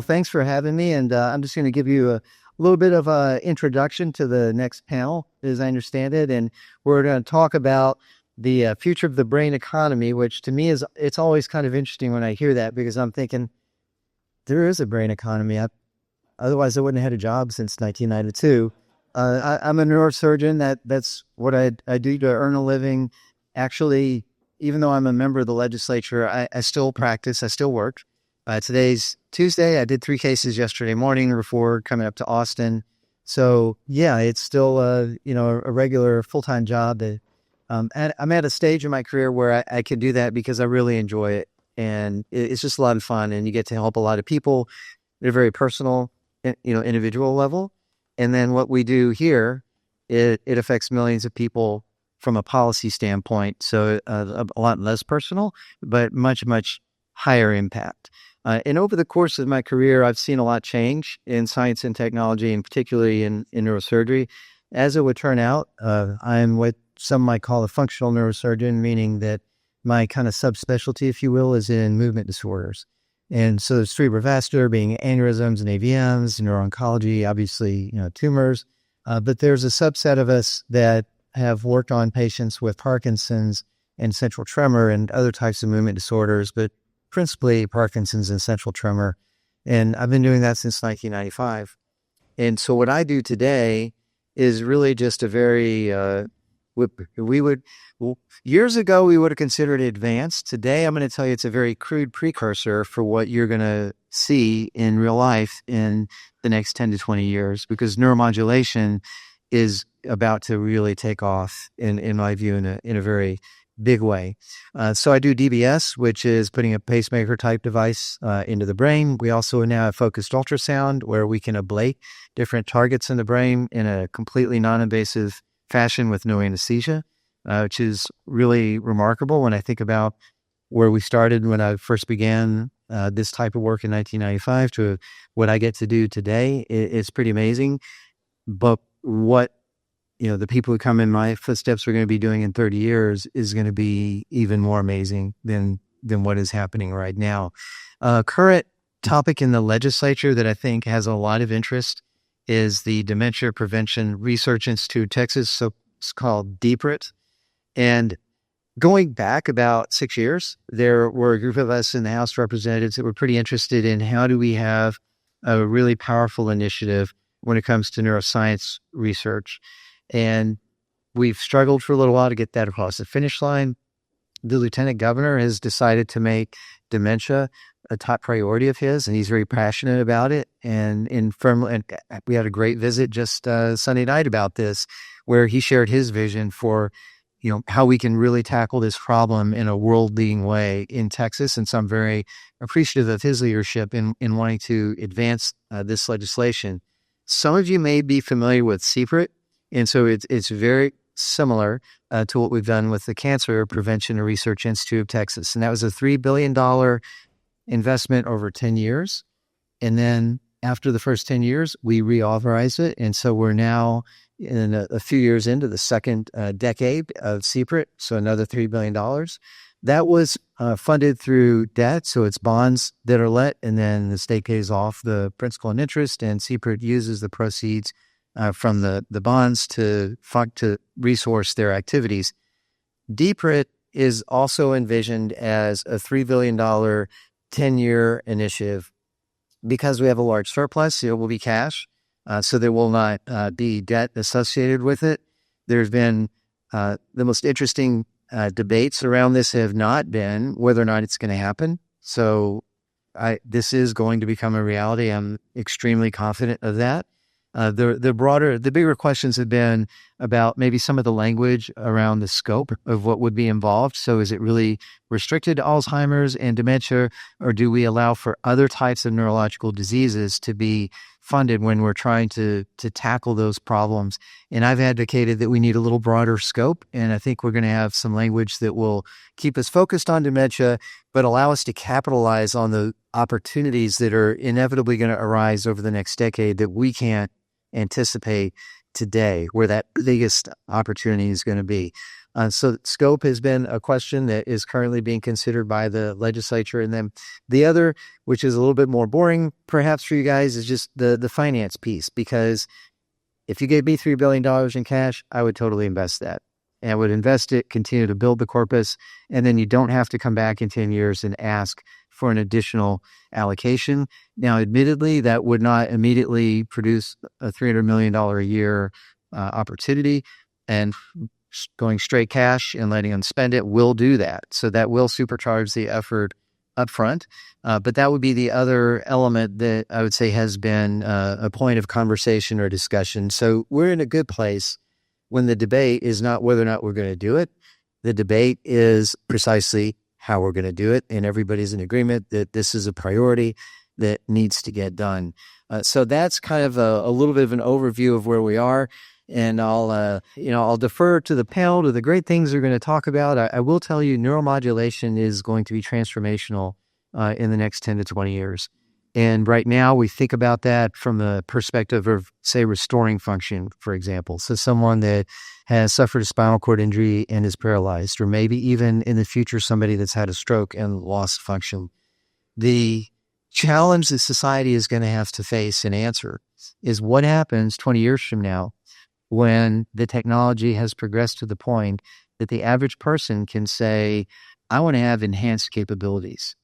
thanks for having me. And I'm just going to give you a little bit of an introduction to the next panel, as I understand it. And we're going to talk about the future of the brain economy, which to me it's always kind of interesting when I hear that, because I'm thinking there is a brain economy. Otherwise, I wouldn't have had a job since 1992. I'm a neurosurgeon. That's what I do to earn a living. Actually, even though I'm a member of the legislature, I still practice. I still work. Today's Tuesday. I did 3 cases yesterday morning before coming up to Austin. So yeah, it's still a regular full-time job. And I'm at a stage in my career where I can do that because I really enjoy it, and it's just a lot of fun. And you get to help a lot of people at a very personal, individual level. And then what we do here, it affects millions of people from a policy standpoint. So a lot less personal, but much, much higher impact. And over the course of my career, I've seen a lot change in science and technology, and particularly in neurosurgery. As it would turn out, I'm what some might call a functional neurosurgeon, meaning that my kind of subspecialty, if you will, is in movement disorders. And so there's cerebrovascular, being aneurysms and AVMs, neuro-oncology, obviously, tumors. But there's a subset of us that have worked on patients with Parkinson's and central tremor and other types of movement disorders, but principally Parkinson's and central tremor. And I've been doing that since 1995. And so what I do today is really just a very, years ago, we would have considered it advanced. Today, I'm going to tell you it's a very crude precursor for what you're going to see in real life in the next 10 to 20 years, because neuromodulation is about to really take off, in my view, in a very big way. So I do DBS, which is putting a pacemaker type device into the brain. We also now have focused ultrasound, where we can ablate different targets in the brain in a completely non-invasive fashion with no anesthesia, which is really remarkable when I think about where we started when I first began this type of work in 1995 to what I get to do today. It's pretty amazing. But what the people who come in my footsteps are going to be doing in 30 years is going to be even more amazing than what is happening right now. Current topic in the legislature that I think has a lot of interest is the Dementia Prevention Research Institute of Texas, so it's called DPRIT. And going back about 6 years, there were a group of us in the House of Representatives that were pretty interested in how do we have a really powerful initiative when it comes to neuroscience research. And we've struggled for a little while to get that across the finish line. The lieutenant governor has decided to make dementia a top priority of his, and he's very passionate about it. And we had a great visit just Sunday night about this, where he shared his vision for how we can really tackle this problem in a world-leading way in Texas. And so I'm very appreciative of his leadership in wanting to advance this legislation. Some of you may be familiar with CPRIT, and so it's very similar to what we've done with the Cancer Prevention and Research Institute of Texas. And that was a $3 billion investment over 10 years. And then after the first 10 years, we reauthorized it. And so we're now in a few years into the second decade of CPRIT, so another $3 billion. That was funded through debt, so it's bonds that are let, and then the state pays off the principal and interest, and CPRIT uses the proceeds from the bonds to resource their activities. DPRIT is also envisioned as a $3 billion 10-year initiative. Because we have a large surplus, it will be cash, so there will not be debt associated with it. There's been the most interesting debates around this have not been whether or not it's going to happen. So this is going to become a reality. I'm extremely confident of that. The bigger questions have been about maybe some of the language around the scope of what would be involved. So is it really restricted to Alzheimer's and dementia, or do we allow for other types of neurological diseases to be funded when we're trying to tackle those problems? And I've advocated that we need a little broader scope, and I think we're going to have some language that will keep us focused on dementia, but allow us to capitalize on the opportunities that are inevitably going to arise over the next decade that we can't anticipate today, where that biggest opportunity is going to be. So scope has been a question that is currently being considered by the legislature. And then the other, which is a little bit more boring perhaps for you guys, is just the finance piece. Because if you gave me $3 billion in cash, I would totally invest that. And I would invest it, continue to build the corpus, and then you don't have to come back in 10 years and ask for an additional allocation. Now, admittedly, that would not immediately produce a $300 million a year opportunity, and going straight cash and letting them spend it will do that. So that will supercharge the effort upfront. But that would be the other element that I would say has been a point of conversation or discussion. So we're in a good place when the debate is not whether or not we're going to do it. The debate is precisely how we're going to do it. And everybody's in agreement that this is a priority that needs to get done. So that's kind of a little bit of an overview of where we are. And I'll defer to the panel to the great things they're going to talk about. I will tell you, neuromodulation is going to be transformational in the next 10 to 20 years. And right now we think about that from the perspective of, say, restoring function, for example. So someone that has suffered a spinal cord injury and is paralyzed, or maybe even in the future, somebody that's had a stroke and lost function. The challenge that society is going to have to face and answer is what happens 20 years from now when the technology has progressed to the point that the average person can say, I want to have enhanced capabilities.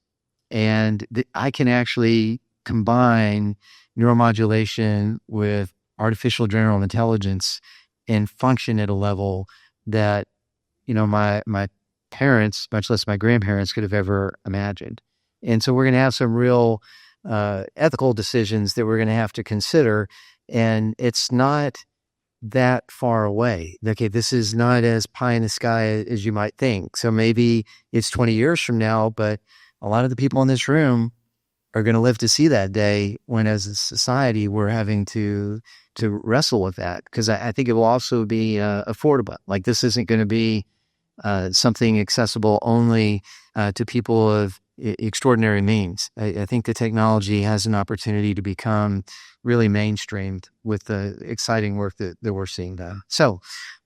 And I can actually combine neuromodulation with artificial general intelligence and function at a level that, my parents, much less my grandparents, could have ever imagined. And so we're going to have some real ethical decisions that we're going to have to consider. And it's not that far away. Okay, this is not as pie in the sky as you might think. So maybe it's 20 years from now, but a lot of the people in this room are going to live to see that day when, as a society, we're having to wrestle with that. Because I think it will also be affordable. Like, this isn't going to be something accessible only to people of extraordinary means. I think the technology has an opportunity to become really mainstreamed with the exciting work that we're seeing now. So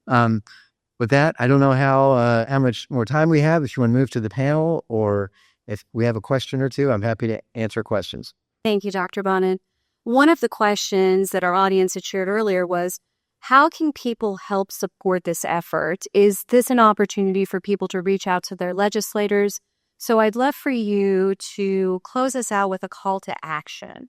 with that, I don't know how much more time we have. If you want to move to the panel, or if we have a question or two, I'm happy to answer questions. Thank you, Dr. Bonin. One of the questions that our audience had shared earlier was, how can people help support this effort? Is this an opportunity for people to reach out to their legislators? So I'd love for you to close us out with a call to action.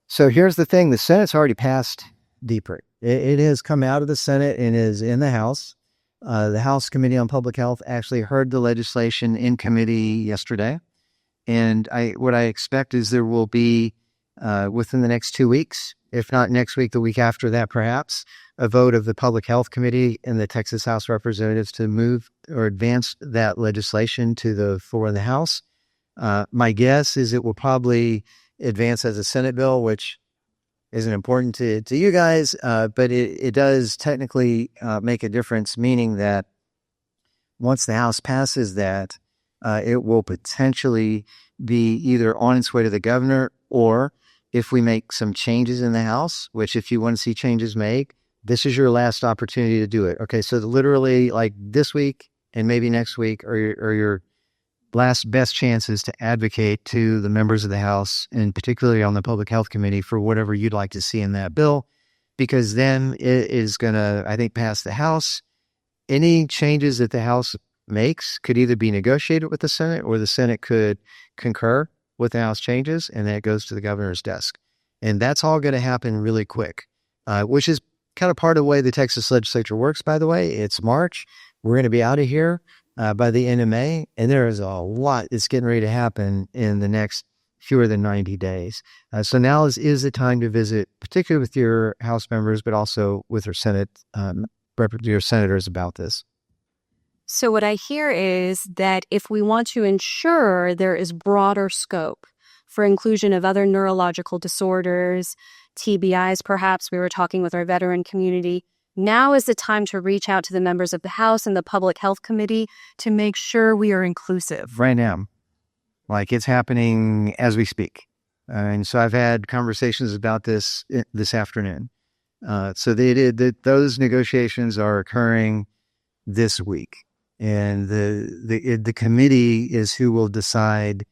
So here's the thing. The Senate's already passed DPRIT. It has come out of the Senate and is in the House. The House Committee on Public Health actually heard the legislation in committee yesterday. And what I expect is there will be, within the next 2 weeks, if not next week, the week after that perhaps, a vote of the Public Health Committee and the Texas House of Representatives to move or advance that legislation to the floor of the House. My guess is it will probably advance as a Senate bill, which isn't important to you guys, but it does technically make a difference, meaning that once the House passes that, it will potentially be either on its way to the governor, or if we make some changes in the House, which if you want to see changes made, this is your last opportunity to do it. Okay, so literally like this week and maybe next week are your best chances to advocate to the members of the House, and particularly on the Public Health Committee, for whatever you'd like to see in that bill, because then it is going to, I think, pass the House. Any changes that the House makes could either be negotiated with the Senate, or the Senate could concur with the House changes, and then it goes to the governor's desk. And that's all going to happen really quick, which is kind of part of the way the Texas legislature works, by the way. It's March. We're going to be out of here by the end of May, and there is a lot that's getting ready to happen in the next fewer than 90 days. So now is the time to visit, particularly with your House members, but also with your your senators about this. So what I hear is that if we want to ensure there is broader scope for inclusion of other neurological disorders, TBIs perhaps, we were talking with our veteran community, now is the time to reach out to the members of the House and the Public Health Committee to make sure we are inclusive. Right now. Like, it's happening as we speak. And so I've had conversations about this afternoon. So those negotiations are occurring this week. And the committee is who will decide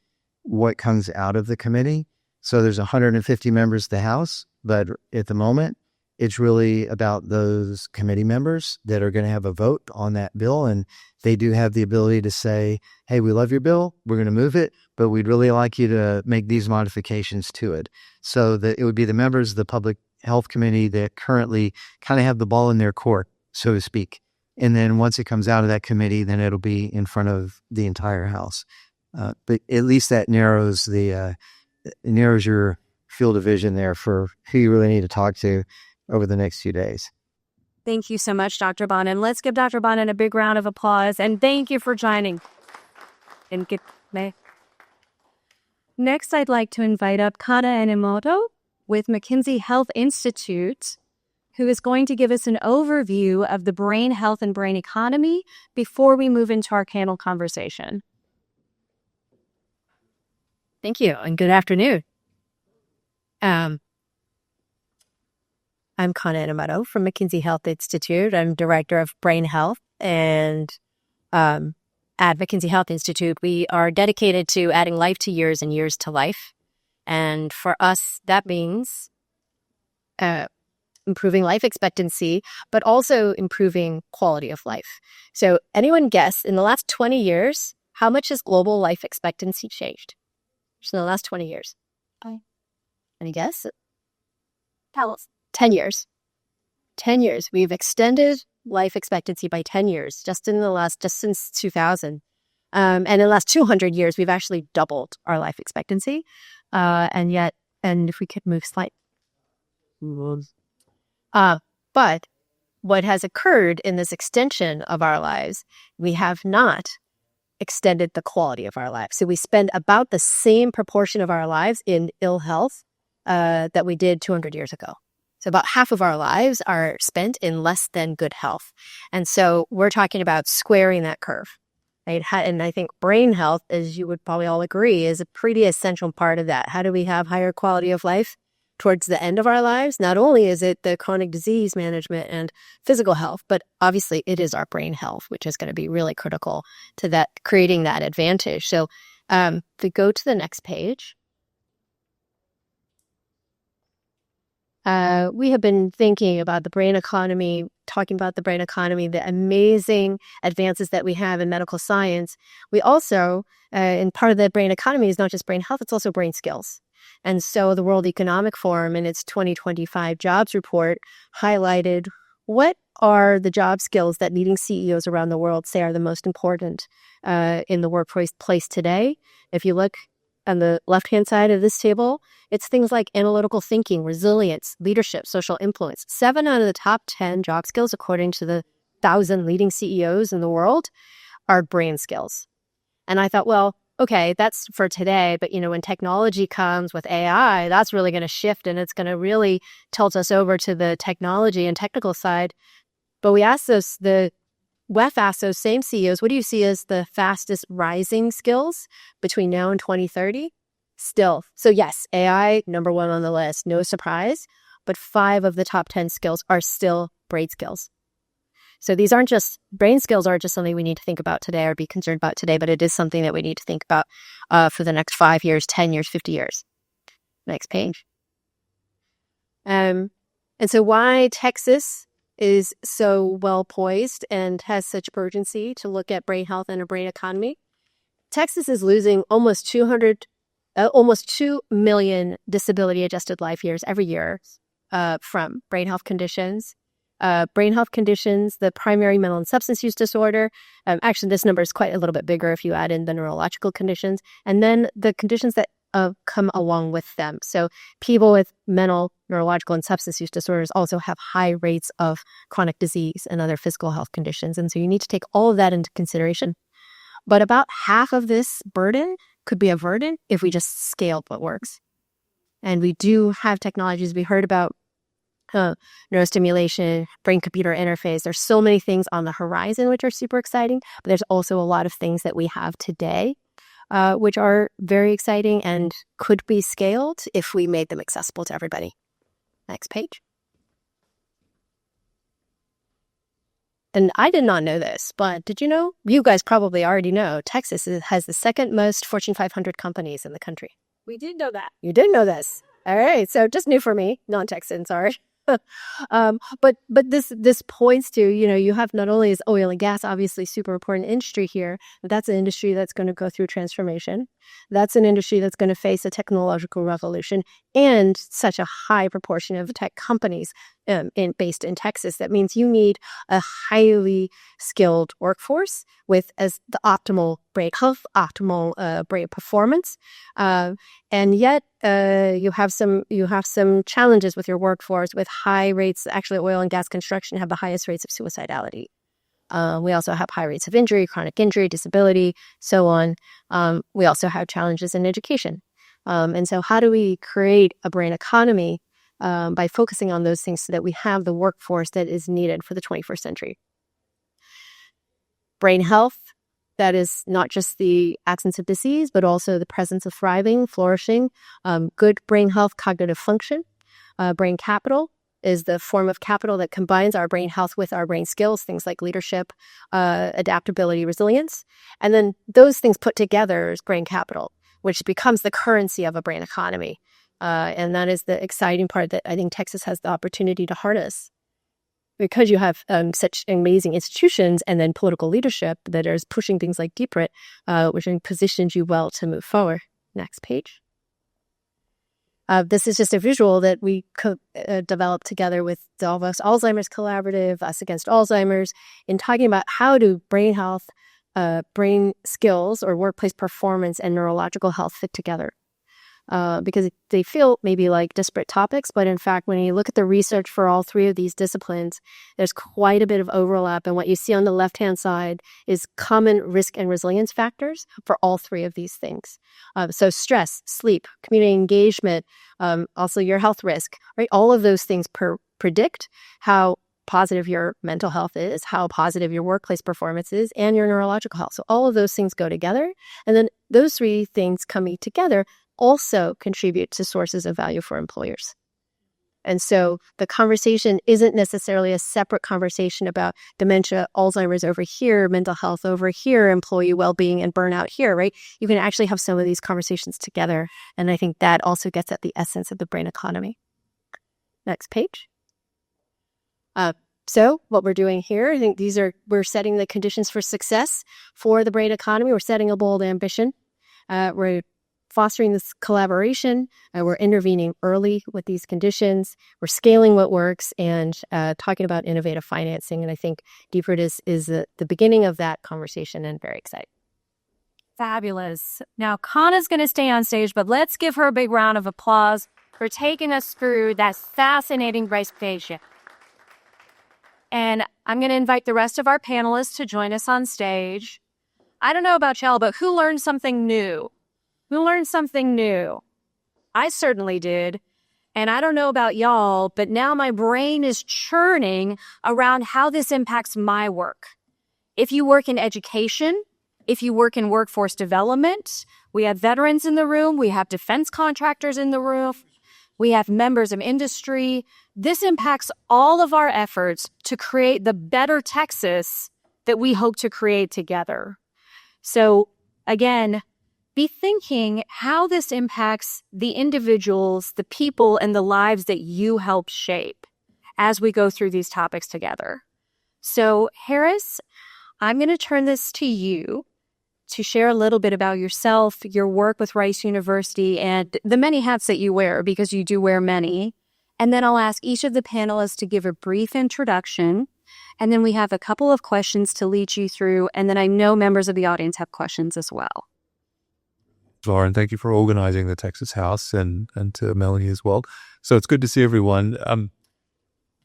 what comes out of the committee. So there's 150 members of the House, but at the moment, it's really about those committee members that are going to have a vote on that bill. And they do have the ability to say, hey, we love your bill. We're going to move it, but we'd really like you to make these modifications to it. So that it would be the members of the Public Health Committee that currently kind of have the ball in their court, so to speak. And then once it comes out of that committee, then it'll be in front of the entire House. But at least that narrows your field of vision there for who you really need to talk to over the next few days. Thank you so much, Dr. Bonin. Let's give Dr. Bonin a big round of applause, and thank you for joining. Next, I'd like to invite up Kana Enomoto with McKinsey Health Institute, who is going to give us an overview of the brain health and brain economy before we move into our panel conversation. Thank you, and good afternoon. I'm Kana Enomoto from McKinsey Health Institute. I'm Director of Brain Health, and at McKinsey Health Institute, we are dedicated to adding life to years and years to life. And for us, that means improving life expectancy, but also improving quality of life. So anyone guess, in the last 20 years, how much has global life expectancy changed? Just in the last 20 years. Any guess? Tell us. 10 years. 10 years. We've extended life expectancy by 10 years just since 2000. And in the last 200 years, we've actually doubled our life expectancy. And if we could move slightly. But what has occurred in this extension of our lives, we have not extended the quality of our lives. So we spend about the same proportion of our lives in ill health that we did 200 years ago. So about half of our lives are spent in less than good health. And so we're talking about squaring that curve. Right? And I think brain health, as you would probably all agree, is a pretty essential part of that. How do we have higher quality of life towards the end of our lives? Not only is it the chronic disease management and physical health, but obviously it is our brain health, which is going to be really critical to that, creating that advantage. So if we go to the next page. We have been thinking about the brain economy, talking about the brain economy, the amazing advances that we have in medical science. We also, and part of the brain economy is not just brain health, it's also brain skills. And so the World Economic Forum in its 2025 jobs report highlighted what are the job skills that leading CEOs around the world say are the most important in the workplace today. If you look on the left-hand side of this table, it's things like analytical thinking, resilience, leadership, social influence. 7 out of the top 10 job skills, according to the 1,000 leading CEOs in the world, are brain skills. And I thought, well, okay, that's for today. But, when technology comes with AI, that's really going to shift, and it's going to really tilt us over to the technology and technical side. But WEF asked those same CEOs, what do you see as the fastest rising skills between now and 2030? Still. So yes, AI, number one on the list, no surprise, but 5 of the top 10 skills are still brain skills. So these brain skills aren't just something we need to think about today or be concerned about today, but it is something that we need to think about for the next 5 years, 10 years, 50 years. Next page. And so why Texas is so well poised and has such urgency to look at brain health and a brain economy. Texas is losing almost 2 million disability-adjusted life years every year from brain health conditions. The primary mental and substance use disorder. Actually, this number is quite a little bit bigger if you add in the neurological conditions, and then the conditions that come along with them. So people with mental, neurological, and substance use disorders also have high rates of chronic disease and other physical health conditions. And so you need to take all of that into consideration. But about half of this burden could be averted if we just scaled what works. And we do have technologies. We heard about neurostimulation, brain-computer interface. There's so many things on the horizon which are super exciting, but there's also a lot of things that we have today which are very exciting and could be scaled if we made them accessible to everybody. Next page. And I did not know this, but did you know? You guys probably already know Texas has the second most Fortune 500 companies in the country. We did know that. You did know this. All right. So just new for me, non-Texan, sorry. But this points to, you have not only is oil and gas obviously super important industry here, but that's an industry that's going to go through transformation. That's an industry that's going to face a technological revolution and such a high proportion of tech companies based in Texas. That means you need a highly skilled workforce with as the optimal brain health, optimal brain performance, and yet you have some challenges with your workforce with high rates. Actually, oil and gas construction have the highest rates of suicidality. We also have high rates of injury, chronic injury, disability, so on. We also have challenges in education. And so how do we create a brain economy by focusing on those things so that we have the workforce that is needed for the 21st century? Brain health, that is not just the absence of disease, but also the presence of thriving, flourishing, good brain health, cognitive function. Brain capital is the form of capital that combines our brain health with our brain skills, things like leadership, adaptability, resilience. And then those things put together is brain capital, which becomes the currency of a brain economy. And that is the exciting part that I think Texas has the opportunity to harness. Because you have such amazing institutions and then political leadership that is pushing things like DPRIT, which positions you well to move forward. Next page. This is just a visual that we developed together with the Alzheimer's Collaborative, Us Against Alzheimer's, in talking about how do brain health, brain skills, or workplace performance and neurological health fit together. Because they feel maybe like disparate topics, but in fact, when you look at the research for all three of these disciplines, there's quite a bit of overlap. And what you see on the left-hand side is common risk and resilience factors for all three of these things. So stress, sleep, community engagement, also your health risk, right? All of those things predict how positive your mental health is, how positive your workplace performance is, and your neurological health. So all of those things go together. And then those three things coming together also contribute to sources of value for employers. And so the conversation isn't necessarily a separate conversation about dementia, Alzheimer's over here, mental health over here, employee well-being and burnout here, right? You can actually have some of these conversations together. And I think that also gets at the essence of the brain economy. Next page. So what we're doing here, I think we're setting the conditions for success for the brain economy. We're setting a bold ambition. We're fostering this collaboration. We're intervening early with these conditions. We're scaling what works and talking about innovative financing. And I think DPRIT is the beginning of that conversation and very excited. Fabulous. Now, Kana's going to stay on stage, but let's give her a big round of applause for taking us through that fascinating presentation. And I'm going to invite the rest of our panelists to join us on stage. I don't know about y'all, but who learned something new? Who learned something new? I certainly did. And I don't know about y'all, but now my brain is churning around how this impacts my work. If you work in education, if you work in workforce development, we have veterans in the room, we have defense contractors in the room, we have members of industry. This impacts all of our efforts to create the better Texas that we hope to create together. So again, be thinking how this impacts the individuals, the people, and the lives that you help shape as we go through these topics together. So Harris, I'm going to turn this to you to share a little bit about yourself, your work with Rice University, and the many hats that you wear, because you do wear many. And then I'll ask each of the panelists to give a brief introduction. And then we have a couple of questions to lead you through. And then I know members of the audience have questions as well. Lauren, thank you for organizing the Texas House and to Melanie as well. So it's good to see everyone.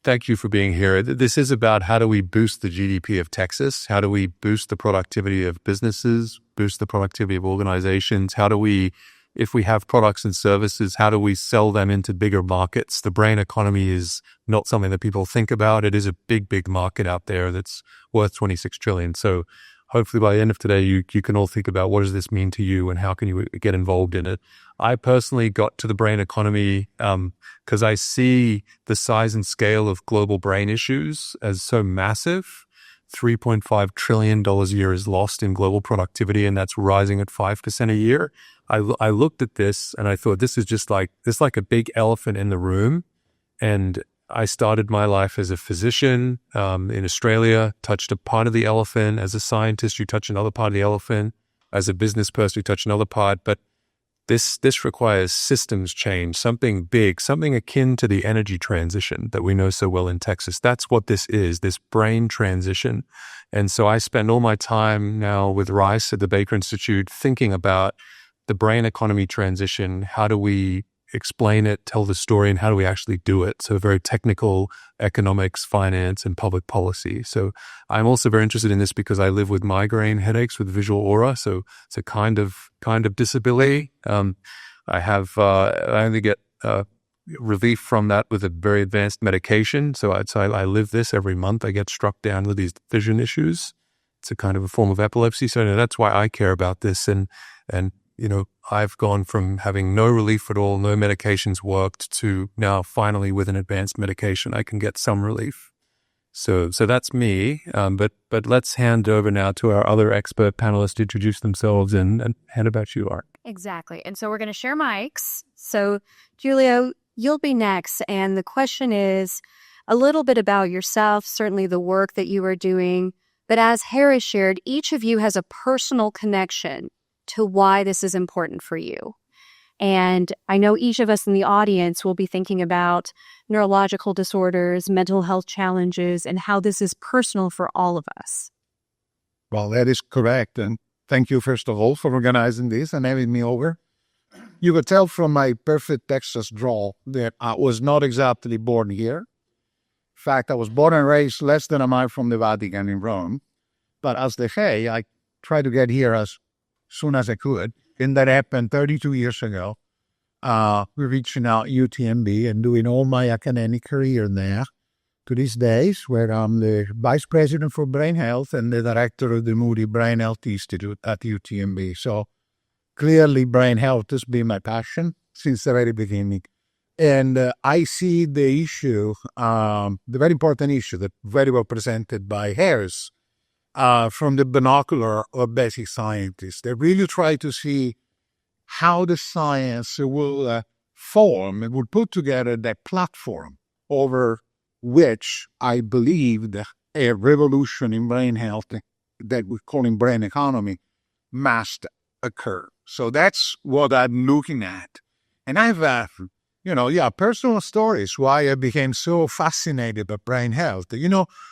Thank you for being here. This is about how do we boost the GDP of Texas? How do we boost the productivity of businesses, boost the productivity of organizations? How do we, if we have products and services, how do we sell them into bigger markets? The brain economy is not something that people think about. It is a big, big market out there that's worth $26 trillion. So hopefully by the end of today, you can all think about what does this mean to you and how can you get involved in it. I personally got to the brain economy because I see the size and scale of global brain issues as so massive $3.5 trillion a year is lost in global productivity, and that's rising at 5% a year. I looked at this and I thought, this is like a big elephant in the room. And I started my life as a physician in Australia, touched a part of the elephant. As a scientist, you touch another part of the elephant. As a business person, you touch another part. But this requires systems change, something big, something akin to the energy transition that we know so well in Texas. That's what this is, this brain transition. And so I spend all my time now with Rice at the Baker Institute thinking about the brain economy transition. How do we explain it, tell the story, and how do we actually do it? So very technical economics, finance, and public policy. So I'm also very interested in this because I live with migraine headaches with visual aura. So it's a kind of disability. I only get relief from that with a very advanced medication. So I live this every month. I get struck down with these vision issues. It's a kind of a form of epilepsy. So that's why I care about this. And I've gone from having no relief at all, no medications worked, to now finally with an advanced medication, I can get some relief. So that's me. But let's hand over now to our other expert panelists to introduce themselves and hand about you, Art. Exactly. And so we're going to share mics. So Giulio, you'll be next. And the question is a little bit about yourself, certainly the work that you are doing. But as Harris shared, each of you has a personal connection to why this is important for you. And I know each of us in the audience will be thinking about neurological disorders, mental health challenges, and how this is personal for all of us. Well, that is correct. And thank you, first of all, for organizing this and having me over. You could tell from my perfect Texas drawl that I was not exactly born here. In fact, I was born and raised less than a mile from the Vatican in Rome. But as they say, I tried to get here as soon as I could. And that happened 32 years ago. We're reaching out UTMB and doing all my academic career there to these days, where I'm the vice president for brain health and the director of the Moody Brain Health Institute at UTMB. So clearly brain health has been my passion since the very beginning. And I see the issue, the very important issue that very well presented by Harris, from the binocular of basic scientists. They really try to see how the science will form and will put together that platform over which I believe a revolution in brain health that we call in brain economy must occur. So that's what I'm looking at. And I've, personal stories why I became so fascinated by brain health.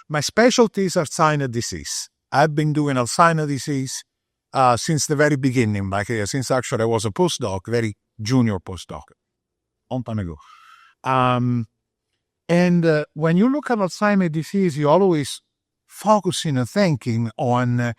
My specialties are Alzheimer's disease. I've been doing Alzheimer's disease since the very beginning, since actually I was a postdoc, very junior postdoc, a long time ago. And when you look at Alzheimer's disease, you're always focusing and thinking on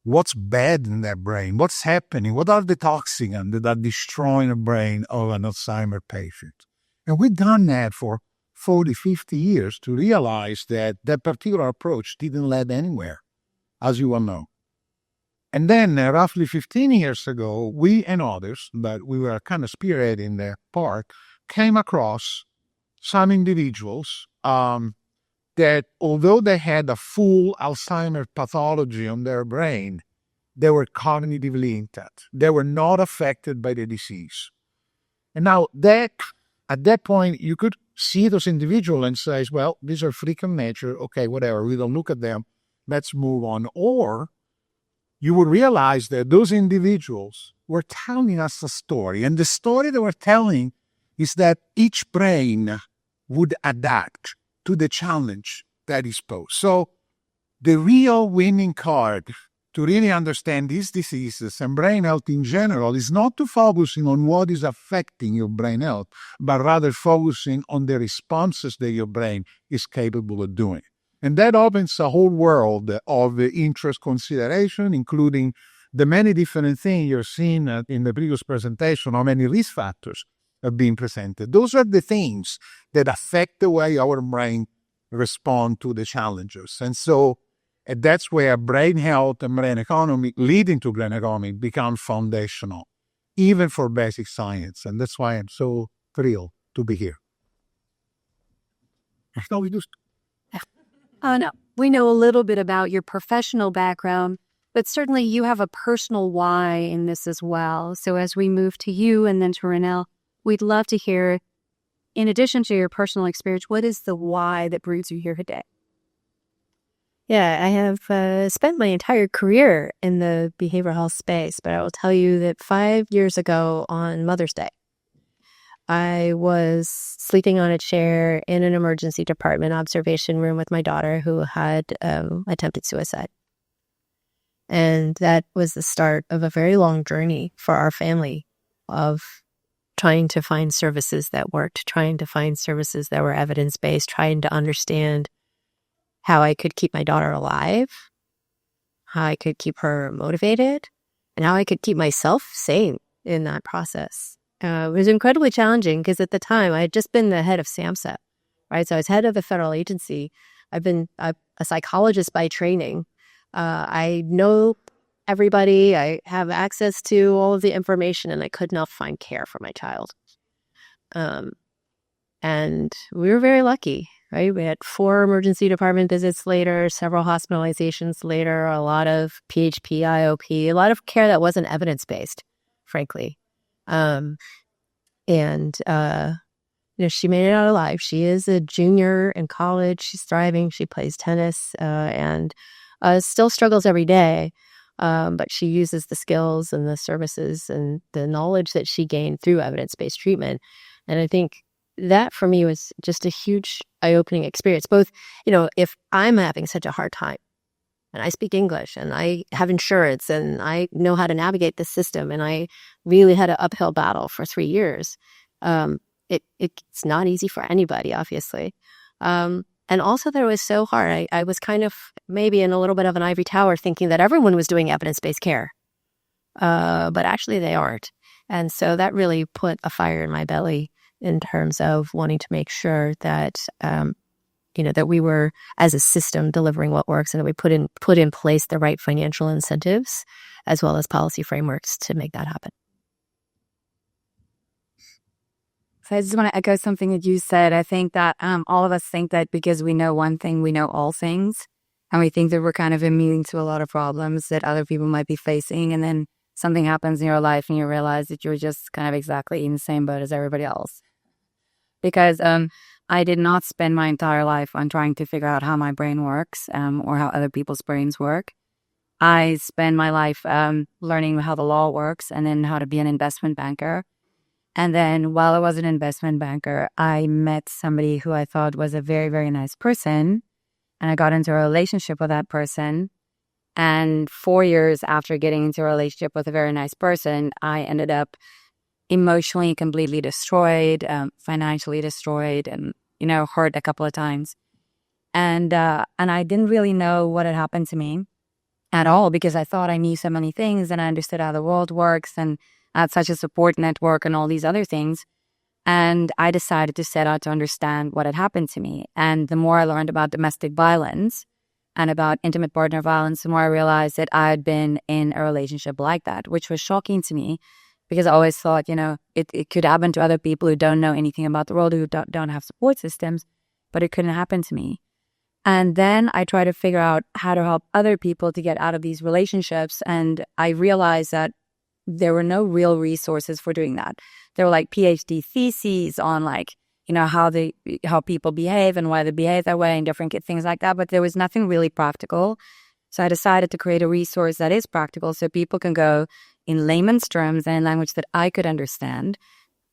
what's bad in that brain, what's happening, what are the toxins that are destroying the brain of an Alzheimer's patient. And we've done that for 40, 50 years to realize that that particular approach didn't lead anywhere, as you well know. And then roughly 15 years ago, we and others, but we were kind of spearheading the part, came across some individuals that although they had a full Alzheimer's pathology on their brain, they were cognitively intact. They were not affected by the disease. And now at that point, you could see those individuals and say, well, these are freak of nature. Okay, whatever. We don't look at them. Let's move on. Or you would realize that those individuals were telling us a story. And the story they were telling is that each brain would adapt to the challenge that is posed. So the real winning card to really understand these diseases and brain health in general is not to focusing on what is affecting your brain health, but rather focusing on the responses that your brain is capable of doing. And that opens a whole world of interest consideration, including the many different things you're seeing in the previous presentation, how many risk factors are being presented. Those are the things that affect the way our brain respond to the challenges. And so that's where brain health and brain economy, leading to brain economy, become foundational, even for basic science. And that's why I'm so thrilled to be here. No, we know a little bit about your professional background, but certainly you have a personal why in this as well. So as we move to you and then to Ronelle, we'd love to hear, in addition to your personal experience, what is the why that brings you here today? Yeah, I have spent my entire career in the behavioral health space, but I will tell you that 5 years ago on Mother's Day, I was sleeping on a chair in an emergency department observation room with my daughter who had attempted suicide. And that was the start of a very long journey for our family of trying to find services that worked, trying to find services that were evidence-based, trying to understand how I could keep my daughter alive, how I could keep her motivated, and how I could keep myself sane in that process. It was incredibly challenging because at the time I had just been the head of SAMHSA, right? So I was head of a federal agency. I've been a psychologist by training. I know everybody. I have access to all of the information, and I could not find care for my child. And we were very lucky, right? We had 4 emergency department visits later, several hospitalizations later, a lot of PHP, IOP, a lot of care that wasn't evidence-based, frankly. She made it out alive. She is a junior in college. She's thriving. She plays tennis and still struggles every day. But she uses the skills and the services and the knowledge that she gained through evidence-based treatment. And I think that for me was just a huge eye-opening experience. Both, if I'm having such a hard time and I speak English and I have insurance and I know how to navigate the system and I really had an uphill battle for 3 years, it's not easy for anybody, obviously. And also that it was so hard. I was kind of maybe in a little bit of an ivory tower thinking that everyone was doing evidence-based care. But actually they aren't. And so that really put a fire in my belly in terms of wanting to make sure that, that we were, as a system, delivering what works and that we put in place the right financial incentives as well as policy frameworks to make that happen. So I just want to echo something that you said. I think that all of us think that because we know one thing, we know all things. And we think that we're kind of immune to a lot of problems that other people might be facing. And then something happens in your life and you realize that you're just kind of exactly in the same boat as everybody else. Because I did not spend my entire life on trying to figure out how my brain works or how other people's brains work. I spent my life learning how the law works and then how to be an investment banker. And then while I was an investment banker, I met somebody who I thought was a very, very nice person. And I got into a relationship with that person. And 4 years after getting into a relationship with a very nice person, I ended up emotionally completely destroyed, financially destroyed, and, hurt a couple of times. And I didn't really know what had happened to me at all because I thought I knew so many things and I understood how the world works and I had such a support network and all these other things. And I decided to set out to understand what had happened to me. And the more I learned about domestic violence and about intimate partner violence, the more I realized that I had been in a relationship like that, which was shocking to me because I always thought, it could happen to other people who don't know anything about the world, who don't have support systems, but it couldn't happen to me. And then I tried to figure out how to help other people to get out of these relationships. And I realized that there were no real resources for doing that. There were like PhD theses on how people behave and why they behave that way and different things like that. But there was nothing really practical. So I decided to create a resource that is practical so people can go in layman's terms and in language that I could understand.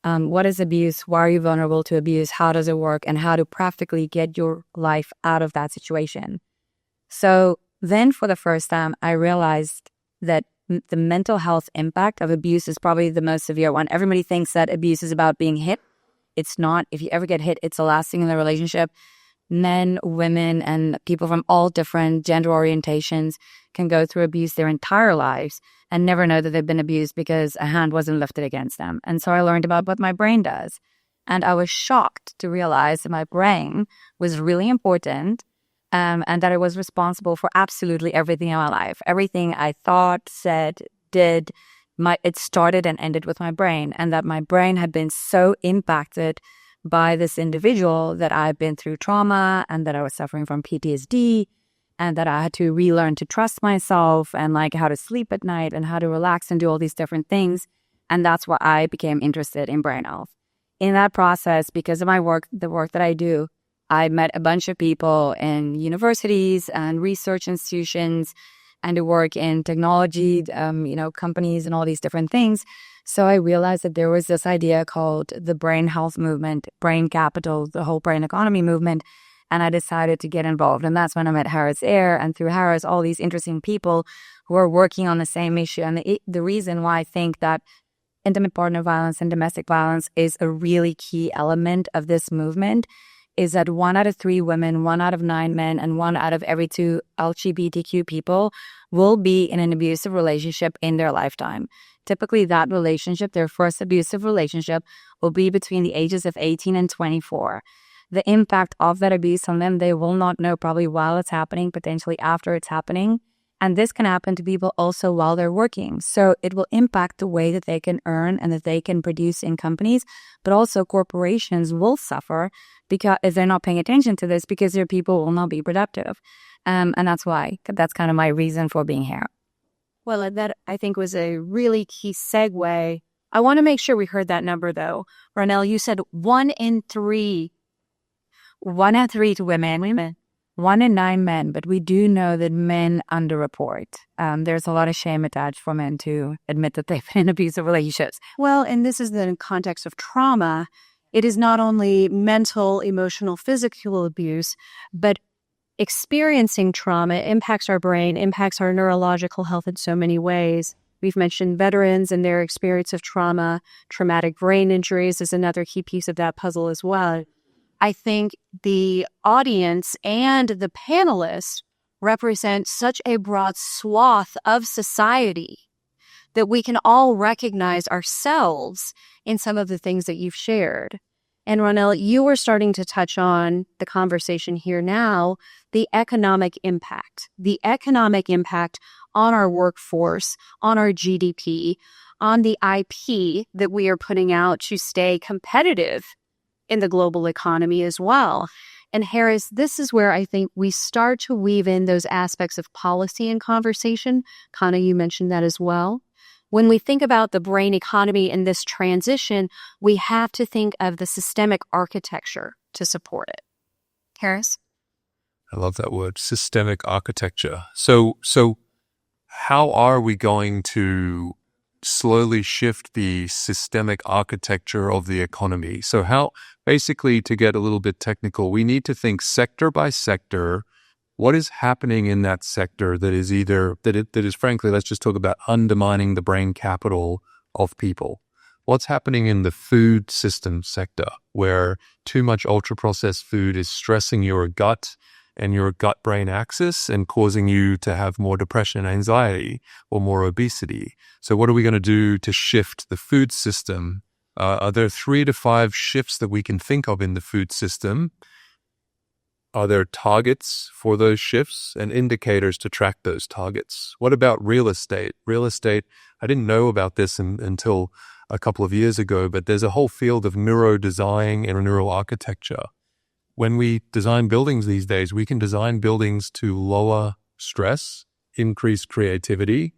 What is abuse? Why are you vulnerable to abuse? How does it work? And how to practically get your life out of that situation. So then for the first time, I realized that the mental health impact of abuse is probably the most severe one. Everybody thinks that abuse is about being hit. It's not. If you ever get hit, it's the last thing in the relationship. Men, women, and people from all different gender orientations can go through abuse their entire lives and never know that they've been abused because a hand wasn't lifted against them. And so I learned about what my brain does. And I was shocked to realize that my brain was really important and that it was responsible for absolutely everything in my life. Everything I thought, said, did, it started and ended with my brain. And that my brain had been so impacted by this individual that I've been through trauma and that I was suffering from PTSD and that I had to relearn to trust myself and like how to sleep at night and how to relax and do all these different things. And that's why I became interested in brain health. In that process, because of my work, the work that I do, I met a bunch of people in universities and research institutions and to work in technology, companies and all these different things. So I realized that there was this idea called the brain health movement, brain capital, the whole brain economy movement. And I decided to get involved. And that's when I met Harris Air. And through Harris, all these interesting people who are working on the same issue. And the reason why I think that intimate partner violence and domestic violence is a really key element of this movement is that 1 out of 3 women, 1 out of 9 men, and 1 out of every 2 LGBTQ people will be in an abusive relationship in their lifetime. Typically, that relationship, their first abusive relationship, will be between the ages of 18 and 24. The impact of that abuse on them, they will not know probably while it's happening, potentially after it's happening. And this can happen to people also while they're working. So it will impact the way that they can earn and that they can produce in companies. But also corporations will suffer because if they're not paying attention to this, because their people will not be productive. And that's why. That's kind of my reason for being here. Well, that I think was a really key segue. I want to make sure we heard that number, though. Ronelle, you said 1 in 3. 1 in 3 to women. 1 in 9 men, but we do know that men underreport. There's a lot of shame attached for men to admit that they've been in abusive relationships. Well, and this is the context of trauma. It is not only mental, emotional, physical abuse, but experiencing trauma impacts our brain, impacts our neurological health in so many ways. We've mentioned veterans and their experience of trauma. Traumatic brain injuries is another key piece of that puzzle as well. I think the audience and the panelists represent such a broad swath of society that we can all recognize ourselves in some of the things that you've shared. And Ronelle, you were starting to touch on the conversation here now, the economic impact on our workforce, on our GDP, on the IP that we are putting out to stay competitive in the global economy as well. And Harris, this is where I think we start to weave in those aspects of policy and conversation. Kana, you mentioned that as well. When we think about the brain economy in this transition, we have to think of the systemic architecture to support it. Harris? I love that word, systemic architecture. So how are we going to slowly shift the systemic architecture of the economy? So how, basically, to get a little bit technical, we need to think sector by sector. What is happening in that sector that is frankly, let's just talk about undermining the brain capital of people. What's happening in the food system sector where too much ultra-processed food is stressing your gut and your gut-brain axis and causing you to have more depression, anxiety, or more obesity. So what are we going to do to shift the food system? Are there 3 to 5 shifts that we can think of in the food system? Are there targets for those shifts and indicators to track those targets? What about real estate? Real estate, I didn't know about this until a couple of years ago, but there's a whole field of neurodesign and neuroarchitecture. When we design buildings these days, we can design buildings to lower stress, increase creativity.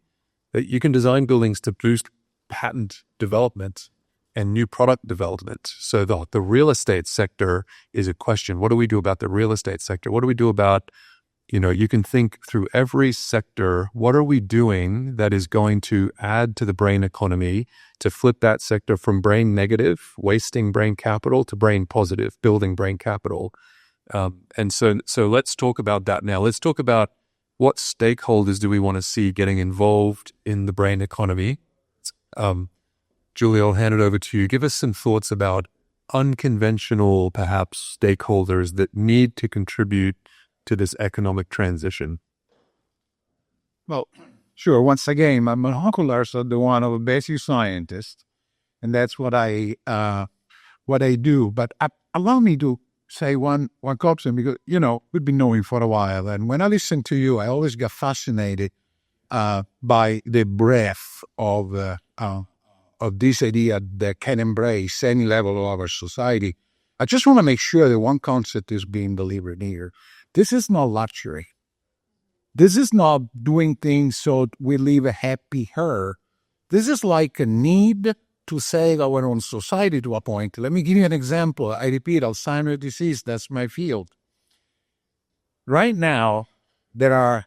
You can design buildings to boost patent development and new product development. So the real estate sector is a question. What do we do about the real estate sector? What do we do about, you can think through every sector, what are we doing that is going to add to the brain economy to flip that sector from brain negative, wasting brain capital, to brain positive, building brain capital? And so let's talk about that now. Let's talk about what stakeholders do we want to see getting involved in the brain economy. Julie, I'll hand it over to you. Give us some thoughts about unconventional, perhaps, stakeholders that need to contribute to this economic transition. Well, sure. Once again, my moleculars are the one of a basic scientist, and that's what I do. But allow me to say one comment, because we've been knowing for a while, and when I listen to you, I always get fascinated by the breadth of this idea that can embrace any level of our society. I just want to make sure that one concept is being delivered here. This is not luxury. This is not doing things so we live a happy her. This is like a need to save our own society to a point. Let me give you an example. I repeat, Alzheimer's disease, that's my field. Right now, there are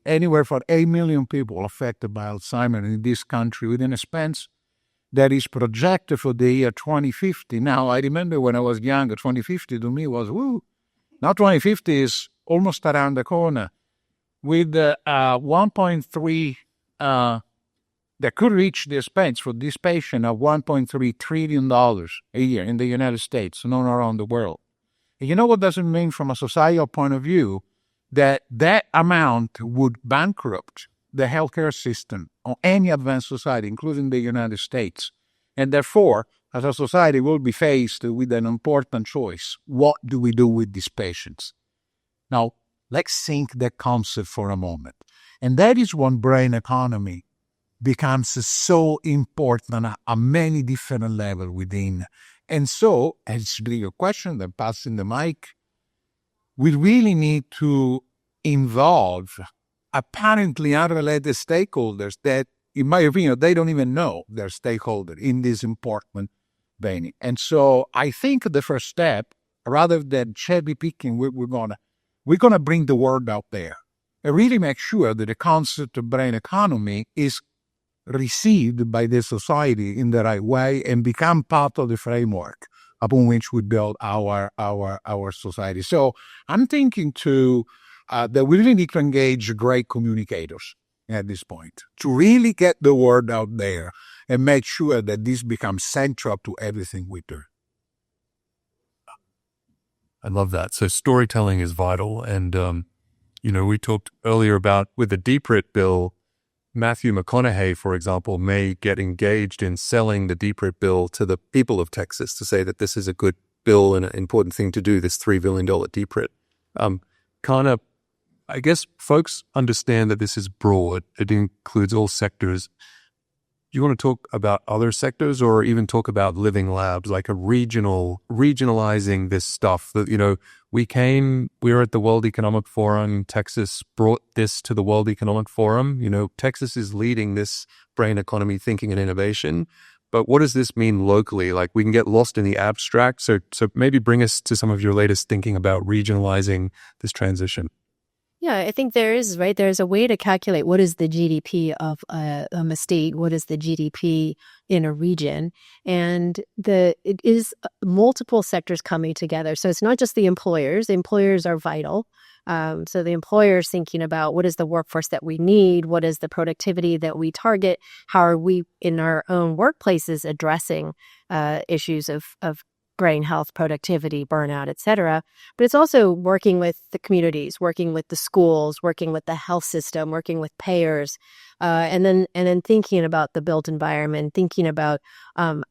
anywhere from 8 million people affected by Alzheimer's in this country within a span that is projected for the year 2050. Now, I remember when I was younger, 2050 to me was, woo. Now 2050 is almost around the corner. With 1.3, that could reach the expense for this patient of $1.3 trillion a year in the United States, not around the world. And you know what does it mean from a societal point of view? That amount would bankrupt the healthcare system of any advanced society, including the United States. And therefore, as a society, we'll be faced with an important choice. What do we do with these patients? Now, let's think that concept for a moment. And that is when brain economy becomes so important at many different levels within. And so, answering your question, then passing the mic, we really need to involve apparently unrelated stakeholders that, in my opinion, they don't even know they're stakeholders in this important vein. And so I think the first step, rather than cherry picking, we're gonna bring the word out there and really make sure that the concept of brain economy is received by the society in the right way and become part of the framework upon which we build our society. So I'm thinking that we really need to engage great communicators at this point to really get the word out there and make sure that this becomes central to everything we do. I love that. So storytelling is vital. And, we talked earlier about with the DPRIT bill, Matthew McConaughey, for example, may get engaged in selling the DPRIT bill to the people of Texas to say that this is a good bill and an important thing to do, this $3 billion DPRIT. I guess folks understand that this is broad. It includes all sectors. You want to talk about other sectors or even talk about living labs, like regionalizing this stuff that, we were at the World Economic Forum. Texas brought this to the World Economic Forum. Texas is leading this brain economy thinking and innovation. But what does this mean locally? Like, we can get lost in the abstract. So maybe bring us to some of your latest thinking about regionalizing this transition. Yeah, I think there's a way to calculate what is the GDP of a state, what is the GDP in a region, and it is multiple sectors coming together. So it's not just the employers. The employers are vital. So the employers thinking about what is the workforce that we need, what is the productivity that we target, how are we in our own workplaces addressing issues of brain health, productivity, burnout, et cetera. But it's also working with the communities, working with the schools, working with the health system, working with payers, and then thinking about the built environment, thinking about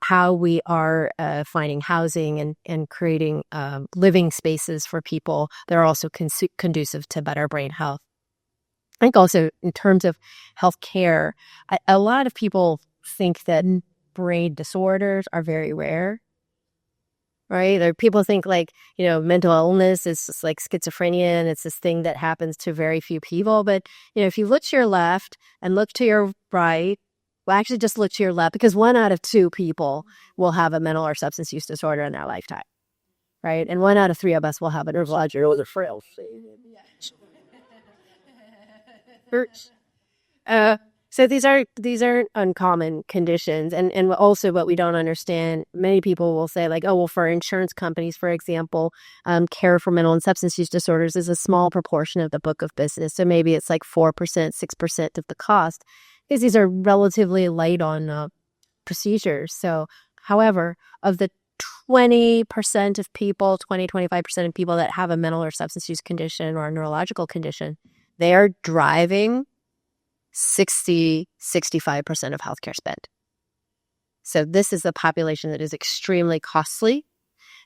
how we are finding housing and creating living spaces for people that are also conducive to better brain health. I think also in terms of healthcare, a lot of people think that brain disorders are very rare. Right? Or people think mental illness is just like schizophrenia and it's this thing that happens to very few people. But, if you look to your left and look to your right, well, actually just look to your left, because 1 out of 2 people will have a mental or substance use disorder in their lifetime. Right? And 1 out of 3 of us will have a neurological or frail. So these aren't uncommon conditions, and also what we don't understand. Many people will say for insurance companies, for example, care for mental and substance use disorders is a small proportion of the book of business. So maybe it's 4%, 6% of the cost, because these are relatively light on procedures. So, however, of the 20% of people, 25% of people that have a mental or substance use condition or a neurological condition, they are driving 65% of healthcare spend. So this is a population that is extremely costly.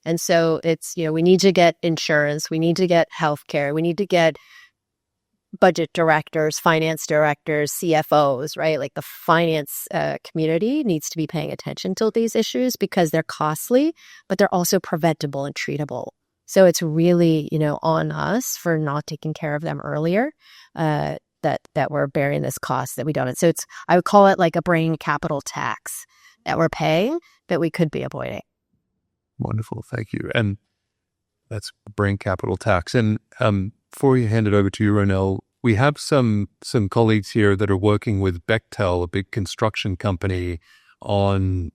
And so it's, we need to get insurance, we need to get healthcare, we need to get budget directors, finance directors, CFOs, right? Like the finance community needs to be paying attention to these issues because they're costly, but they're also preventable and treatable. So it's really, on us for not taking care of them earlier, that we're bearing this cost that we don't. So I would call it like a brain capital tax that we're paying that we could be avoiding. Wonderful. Thank you. And that's brain capital tax. And before we hand it over to you, Ronelle, we have some colleagues here that are working with Bechtel, a big construction company, on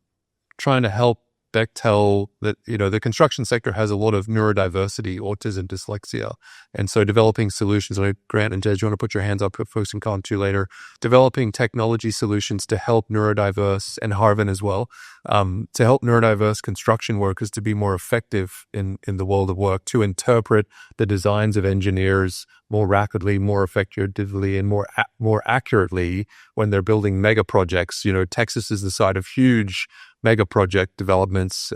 trying to help Bechtel. That the construction sector has a lot of neurodiversity, autism, dyslexia, and so developing solutions. Grant and Jez, you want to put your hands up for folks can comment to later. Developing technology solutions to help neurodiverse, and Harvin as well, to help neurodiverse construction workers to be more effective in the world of work, to interpret the designs of engineers more rapidly, more effectively, and more accurately when they're building mega projects. Texas is the site of huge mega project developments,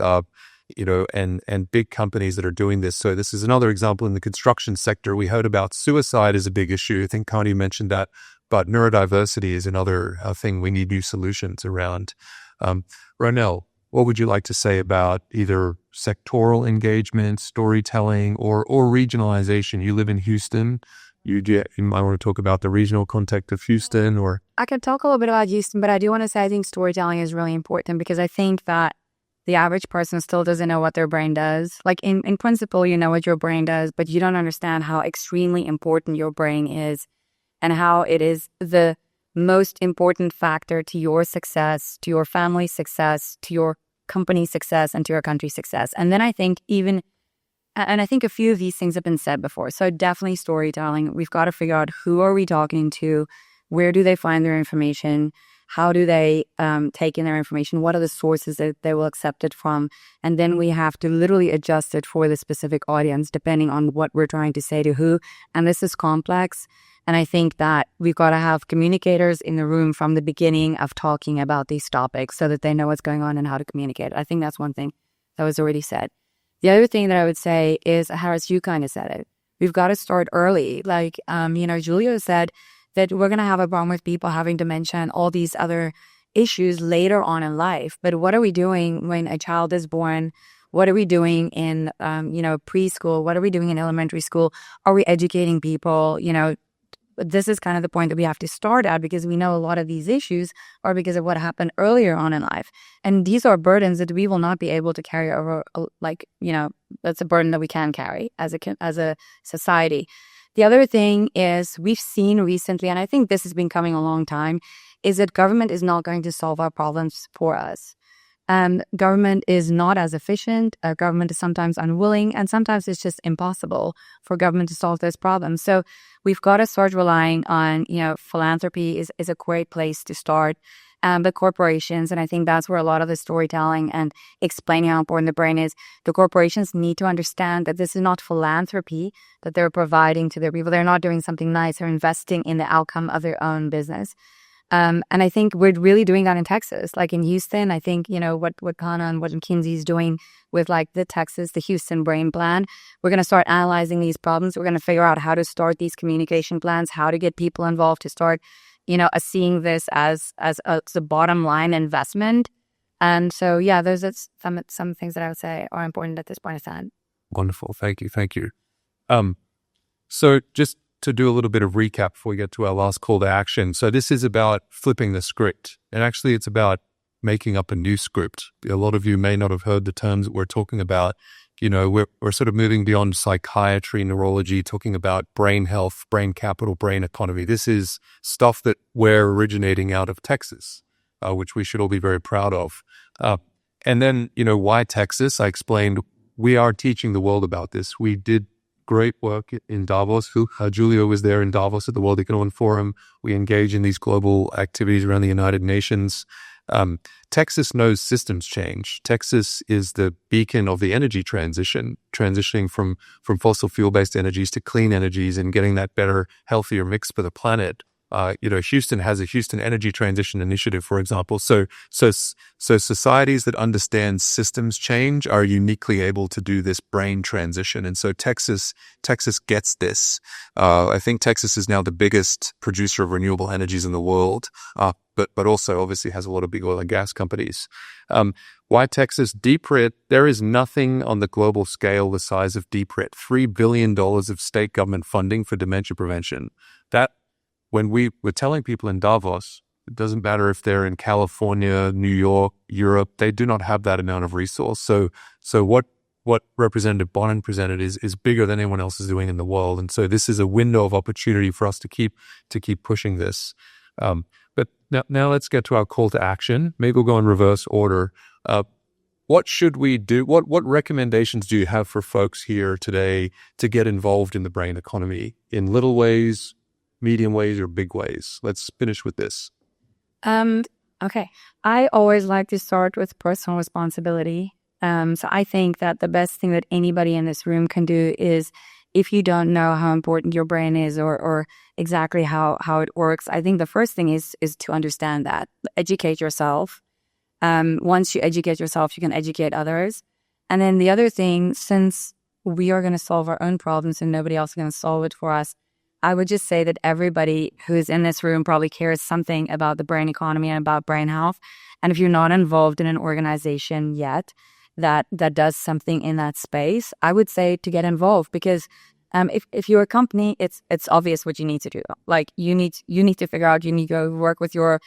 and big companies that are doing this. So this is another example in the construction sector. We heard about suicide as a big issue. I think Connie mentioned that, but neurodiversity is another thing we need new solutions around. Ronelle, what would you like to say about either sectoral engagement, storytelling, or regionalization? You live in Houston. You might want to talk about the regional context of Houston, or I could talk a little bit about Houston, but I do want to say I think storytelling is really important, because I think that the average person still doesn't know what their brain does. Like in principle, you know what your brain does, but you don't understand how extremely important your brain is and how it is the most important factor to your success, to your family's success, to your company's success, and to your country's success. And then I think I think a few of these things have been said before. So definitely storytelling. We've got to figure out, who are we talking to? Where do they find their information? How do they take in their information? What are the sources that they will accept it from? And then we have to literally adjust it for the specific audience, depending on what we're trying to say to who. And this is complex. And I think that we've got to have communicators in the room from the beginning of talking about these topics so that they know what's going on and how to communicate. I think that's one thing that was already said. The other thing that I would say is, Harris, you kind of said it. We've got to start early. Like, Julio said that we're going to have a problem with people having dementia and all these other issues later on in life. But what are we doing when a child is born? What are we doing in, preschool? What are we doing in elementary school? Are we educating people? This is kind of the point that we have to start at, because we know a lot of these issues are because of what happened earlier on in life. And these are burdens that we will not be able to carry over. That's a burden that we can carry as a society. The other thing is, we've seen recently, and I think this has been coming a long time, is that government is not going to solve our problems for us. Government is not as efficient. Government is sometimes unwilling, and sometimes it's just impossible for government to solve those problems. So we've got to start relying on, philanthropy is a great place to start. But corporations, and I think that's where a lot of the storytelling and explaining how important the brain is, the corporations need to understand that this is not philanthropy that they're providing to their people. They're not doing something nice. They're investing in the outcome of their own business. And I think we're really doing that in Texas. Like in Houston, I think, what Kana and what McKinsey's doing with like the Houston Brain Plan, we're going to start analyzing these problems. We're going to figure out how to start these communication plans, how to get people involved, to start, seeing this as a bottom line investment. And so, yeah, those are some things that I would say are important at this point in time. Wonderful. Thank you. So just to do a little bit of recap before we get to our last call to action. So this is about flipping the script, and actually it's about making up a new script. A lot of you may not have heard the terms that we're talking about. We're sort of moving beyond psychiatry, neurology, talking about brain health, brain capital, brain economy. This is stuff that we're originating out of Texas, which we should all be very proud of. And then, why Texas? I explained we are teaching the world about this. We did great work in Davos. Julio was there in Davos at the World Economic Forum. We engage in these global activities around the United Nations. Texas knows systems change. Texas is the beacon of the energy transitioning from fossil fuel-based energies to clean energies and getting that better, healthier mix for the planet. Houston has a Houston Energy Transition Initiative, for example. So societies that understand systems change are uniquely able to do this brain transition. And so Texas gets this. I think Texas is now the biggest producer of renewable energies in the world, but also obviously has a lot of big oil and gas companies. Why Texas? DPRIT, there is nothing on the global scale the size of DPRIT, $3 billion of state government funding for dementia prevention. That, when we were telling people in Davos, it doesn't matter if they're in California, New York, Europe, they do not have that amount of resource. So what Representative Bonin presented is bigger than anyone else is doing in the world. And so this is a window of opportunity for us to keep pushing this. But now let's get to our call to action. Maybe we'll go in reverse order. What should we do? What recommendations do you have for folks here today to get involved in the brain economy in little ways, medium ways, or big ways? Let's finish with this. Okay. I always like to start with personal responsibility. So I think that the best thing that anybody in this room can do is, if you don't know how important your brain is or exactly how it works, I think the first thing is to understand that. Educate yourself. Once you educate yourself, you can educate others. And then the other thing, since we are going to solve our own problems and nobody else is going to solve it for us, I would just say that everybody who's in this room probably cares something about the brain economy and about brain health. And if you're not involved in an organization yet that does something in that space, I would say to get involved, because if you're a company, it's obvious what you need to do. Like you need to figure out, you need to go work with your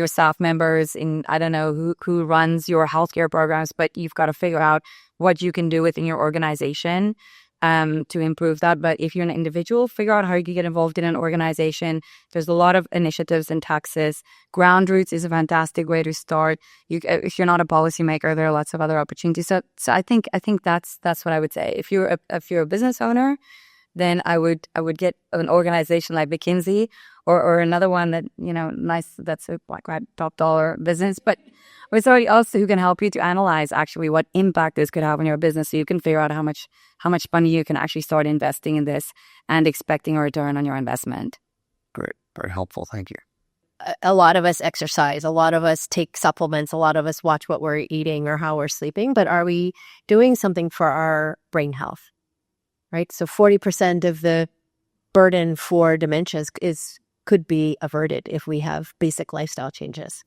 staff members in, I don't know who runs your healthcare programs, but you've got to figure out what you can do within your organization to improve that. But if you're an individual, figure out how you can get involved in an organization. There's a lot of initiatives in Texas. Ground Roots is a fantastic way to start. If you're not a policymaker, there are lots of other opportunities. So I think that's what I would say. If you're a business owner, then I would get an organization like McKinsey or another one that, nice, that's a top dollar business, but there's somebody else who can help you to analyze actually what impact this could have on your business, so you can figure out how much money you can actually start investing in this and expecting a return on your investment. Great. Very helpful. Thank you. A lot of us exercise. A lot of us take supplements. A lot of us watch what we're eating or how we're sleeping. But are we doing something for our brain health? Right? So 40% of the burden for dementia could be averted if we have basic lifestyle changes.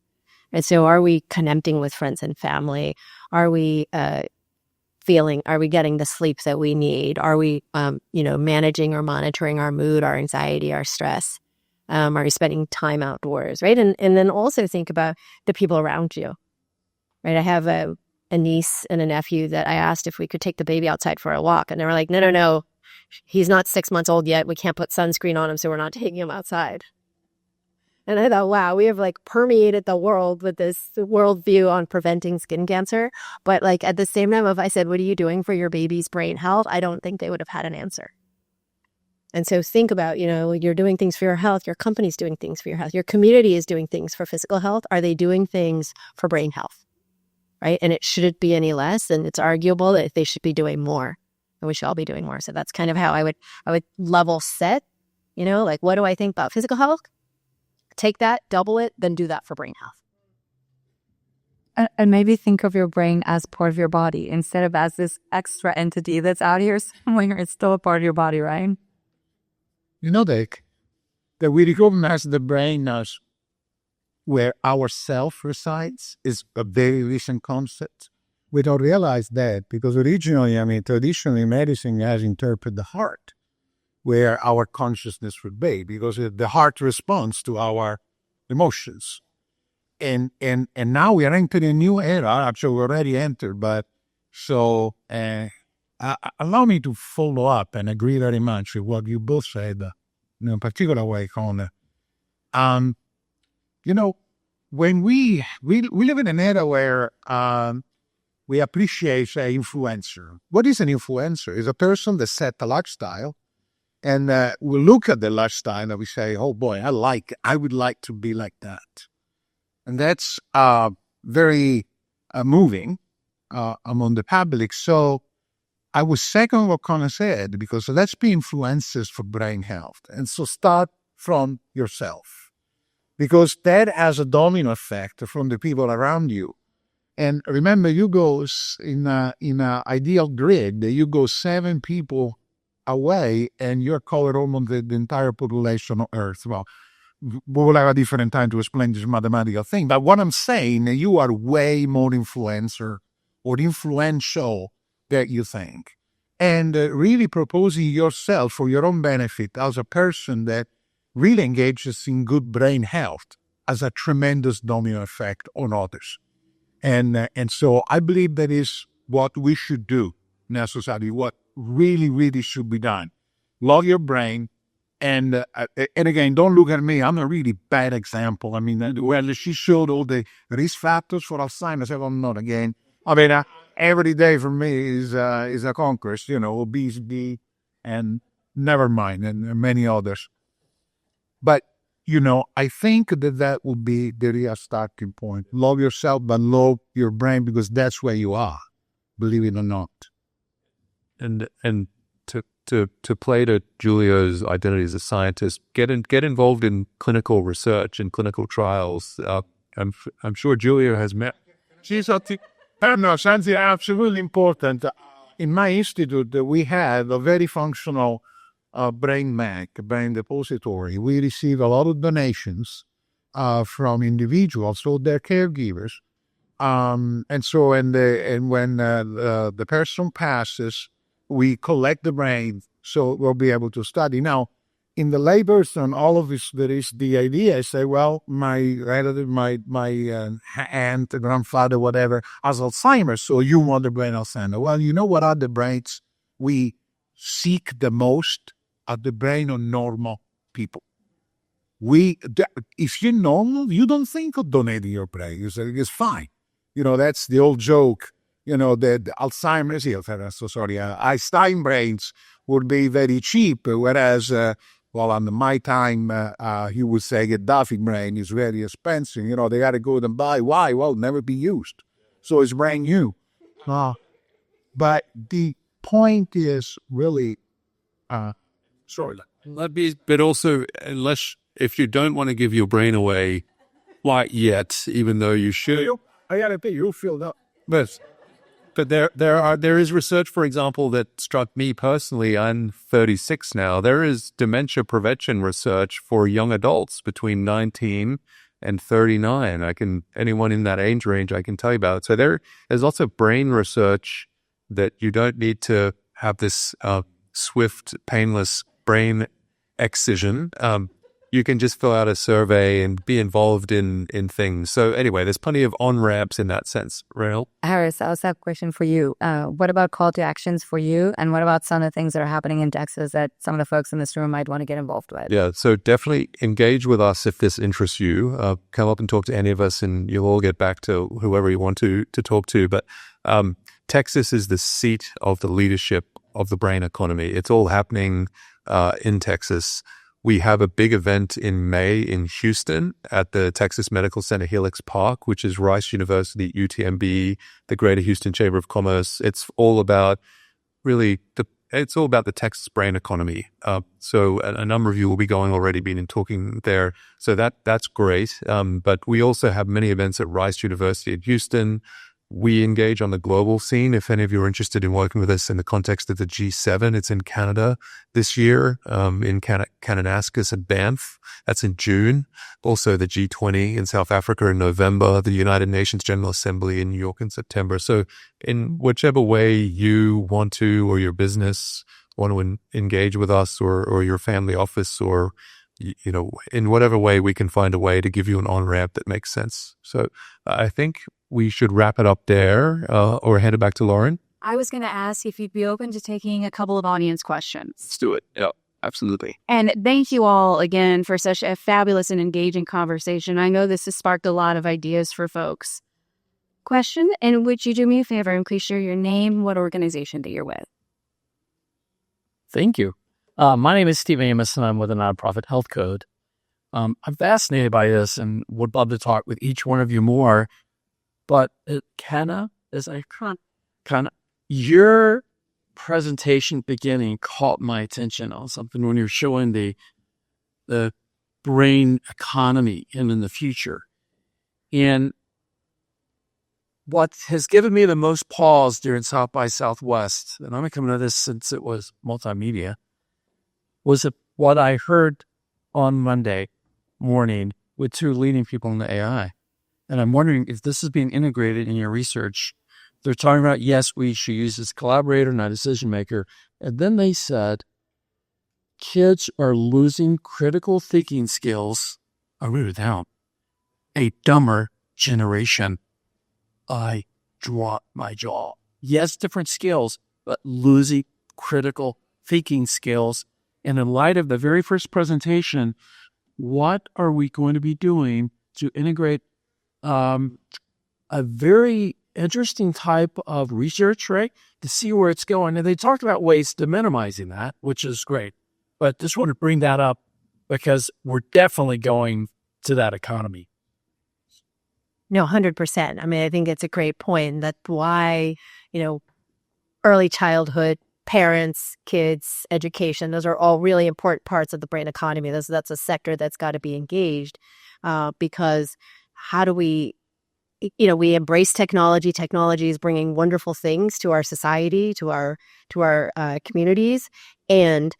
And so are we connecting with friends and family? Are we are we getting the sleep that we need? Are we, managing or monitoring our mood, our anxiety, our stress? Are we spending time outdoors, right? And then also think about the people around you, right? I have a niece and a nephew that I asked if we could take the baby outside for a walk. And they were like, no, he's not 6 months old yet. We can't put sunscreen on him, so we're not taking him outside. And I thought, wow, we have permeated the world with this worldview on preventing skin cancer. But at the same time, if I said, what are you doing for your baby's brain health? I don't think they would have had an answer. And so think about, you're doing things for your health. Your company's doing things for your health. Your community is doing things for physical health. Are they doing things for brain health? Right? And it shouldn't be any less. And it's arguable that they should be doing more. And we should all be doing more. So that's kind of how I would level set, what do I think about physical health? Take that, double it, then do that for brain health. And maybe think of your brain as part of your body instead of as this extra entity that's out here somewhere. It's still a part of your body, right? Dick, that we recognize the brain as where our self resides is a very recent concept. We don't realize that because originally, traditionally medicine has interpreted the heart where our consciousness would be, because the heart responds to our emotions. And now we are entering a new era. Actually, we already entered, but so allow me to follow up and agree very much with what you both said in a particular way, Connor. When we live in an era where we appreciate an influencer. What is an influencer? It's a person that set a lifestyle, and we look at the lifestyle and we say, oh boy, I would like to be like that. And that's very moving among the public. So I would second what Connor said, because let's be influencers for brain health. And so start from yourself, because that has a domino effect from the people around you. And remember, you go in a ideal grid, you go 7 people away and you're covered almost the entire population on Earth. Well, we will have a different time to explain this mathematical thing. But what I'm saying, you are way more influencer or influential than you think. And really proposing yourself for your own benefit as a person that really engages in good brain health has a tremendous domino effect on others. And so I believe that is what we should do in our society, what really, really should be done. Log your brain. And again, don't look at me. I'm a really bad example. I mean, well, she showed all the risk factors for Alzheimer's. I'm not again. I mean, every day for me is a conquest, obesity and never mind, and many others. But, I think that would be the real starting point. Love yourself, but love your brain, because that's where you are, believe it or not. And to play to Giulio's identity as a scientist, get involved in clinical research and clinical trials. I'm sure Giulio has met. No, something absolutely important. In my institute, we have a very functional brain bank, brain depository. We receive a lot of donations from individuals, so they're caregivers. And when the person passes, we collect the brain so we'll be able to study. Now, in the layperson, all of this, there is the idea, I say, well, my relative, my aunt, grandfather, whatever, has Alzheimer's, so you want the brain Alzheimer's. Well, you know what are the brains we seek the most? Are the brain of normal people. If you're normal, you don't think of donating your brain. You say, it's fine. That's the old joke. The Alzheimer's, Einstein brains would be very cheap, whereas, on my time, he would say Gaddafi brain is very expensive. They got to go and buy. Why? Well, never be used. So it's brand new. But the point is really, But also, if you don't want to give your brain away quite yet, even though you should. I got to pay. You'll feel that. But there is research, for example, that struck me personally. I'm 36 now. There is dementia prevention research for young adults between 19 and 39. Anyone in that age range, I can tell you about it. So there's lots of brain research that you don't need to have this swift, painless brain excision. You can just fill out a survey and be involved in things. So anyway, there's plenty of on-ramps in that sense. Rahel? Harris, I also have a question for you. What about call to actions for you? And what about some of the things that are happening in Texas that some of the folks in this room might want to get involved with? Yeah, so definitely engage with us if this interests you. Come up and talk to any of us, and you'll all get back to whoever you want to talk to. But Texas is the seat of the leadership of the brain economy. It's all happening in Texas. We have a big event in May in Houston at the Texas Medical Center Helix Park, which is Rice University, UTMB, the Greater Houston Chamber of Commerce. It's all about the Texas brain economy. So a number of you will be going already, been and talking there. So that's great. But we also have many events at Rice University in Houston. We engage on the global scene. If any of you are interested in working with us in the context of the G7, it's in Canada this year, in Kananaskis and Banff. That's in June. Also the G20 in South Africa in November, the United Nations General Assembly in New York in September. So in whichever way you want to, or your business want to engage with us, or your family office, or in whatever way we can find a way to give you an on-ramp that makes sense. So I think we should wrap it up there, or hand it back to Lauren. I was going to ask if you'd be open to taking a couple of audience questions. Let's do it. Yeah, absolutely. And thank you all again for such a fabulous and engaging conversation. I know this has sparked a lot of ideas for folks. Question, and would you do me a favor and please share your name, what organization that you're with? Thank you. My name is Steve Amos, and I'm with the nonprofit Health Code. I'm fascinated by this and would love to talk with each one of you more. But your presentation beginning caught my attention on something when you're showing the brain economy in the future. And what has given me the most pause during South by Southwest, and I've been coming to this since it was multimedia, was what I heard on Monday morning with two leading people in the AI. And I'm wondering if this is being integrated in your research. They're talking about, yes, we should use this collaborator, not decision maker. And then they said, kids are losing critical thinking skills. I wrote it down. A dumber generation. I dropped my jaw. Yes, different skills, but losing critical thinking skills. And in light of the very first presentation, what are we going to be doing to integrate a very interesting type of research, right, to see where it's going? And they talked about ways to minimizing that, which is great. But just want to bring that up because we're definitely going to that economy. No, 100%. I mean, I think it's a great point. That's why, early childhood, parents, kids, education, those are all really important parts of the brain economy. That's a sector that's got to be engaged because how do we embrace technology. Technology is bringing wonderful things to our society, to our communities, and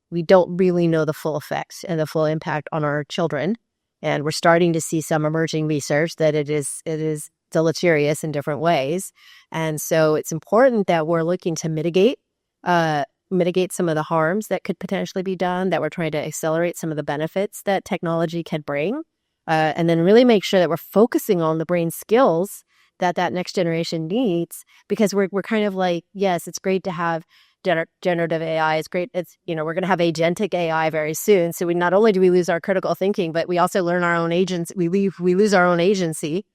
we don't really know the full effects and the full impact on our children. And we're starting to see some emerging research that it is deleterious in different ways. And so it's important that we're looking to mitigate some of the harms that could potentially be done, that we're trying to accelerate some of the benefits that technology can bring, and then really make sure that we're focusing on the brain skills that next generation needs, because we're kind of like, yes, it's great to have generative AI. It's great. We're going to have agentic AI very soon. So not only do we lose our critical thinking, but we also learn our own agents. We lose our own agency.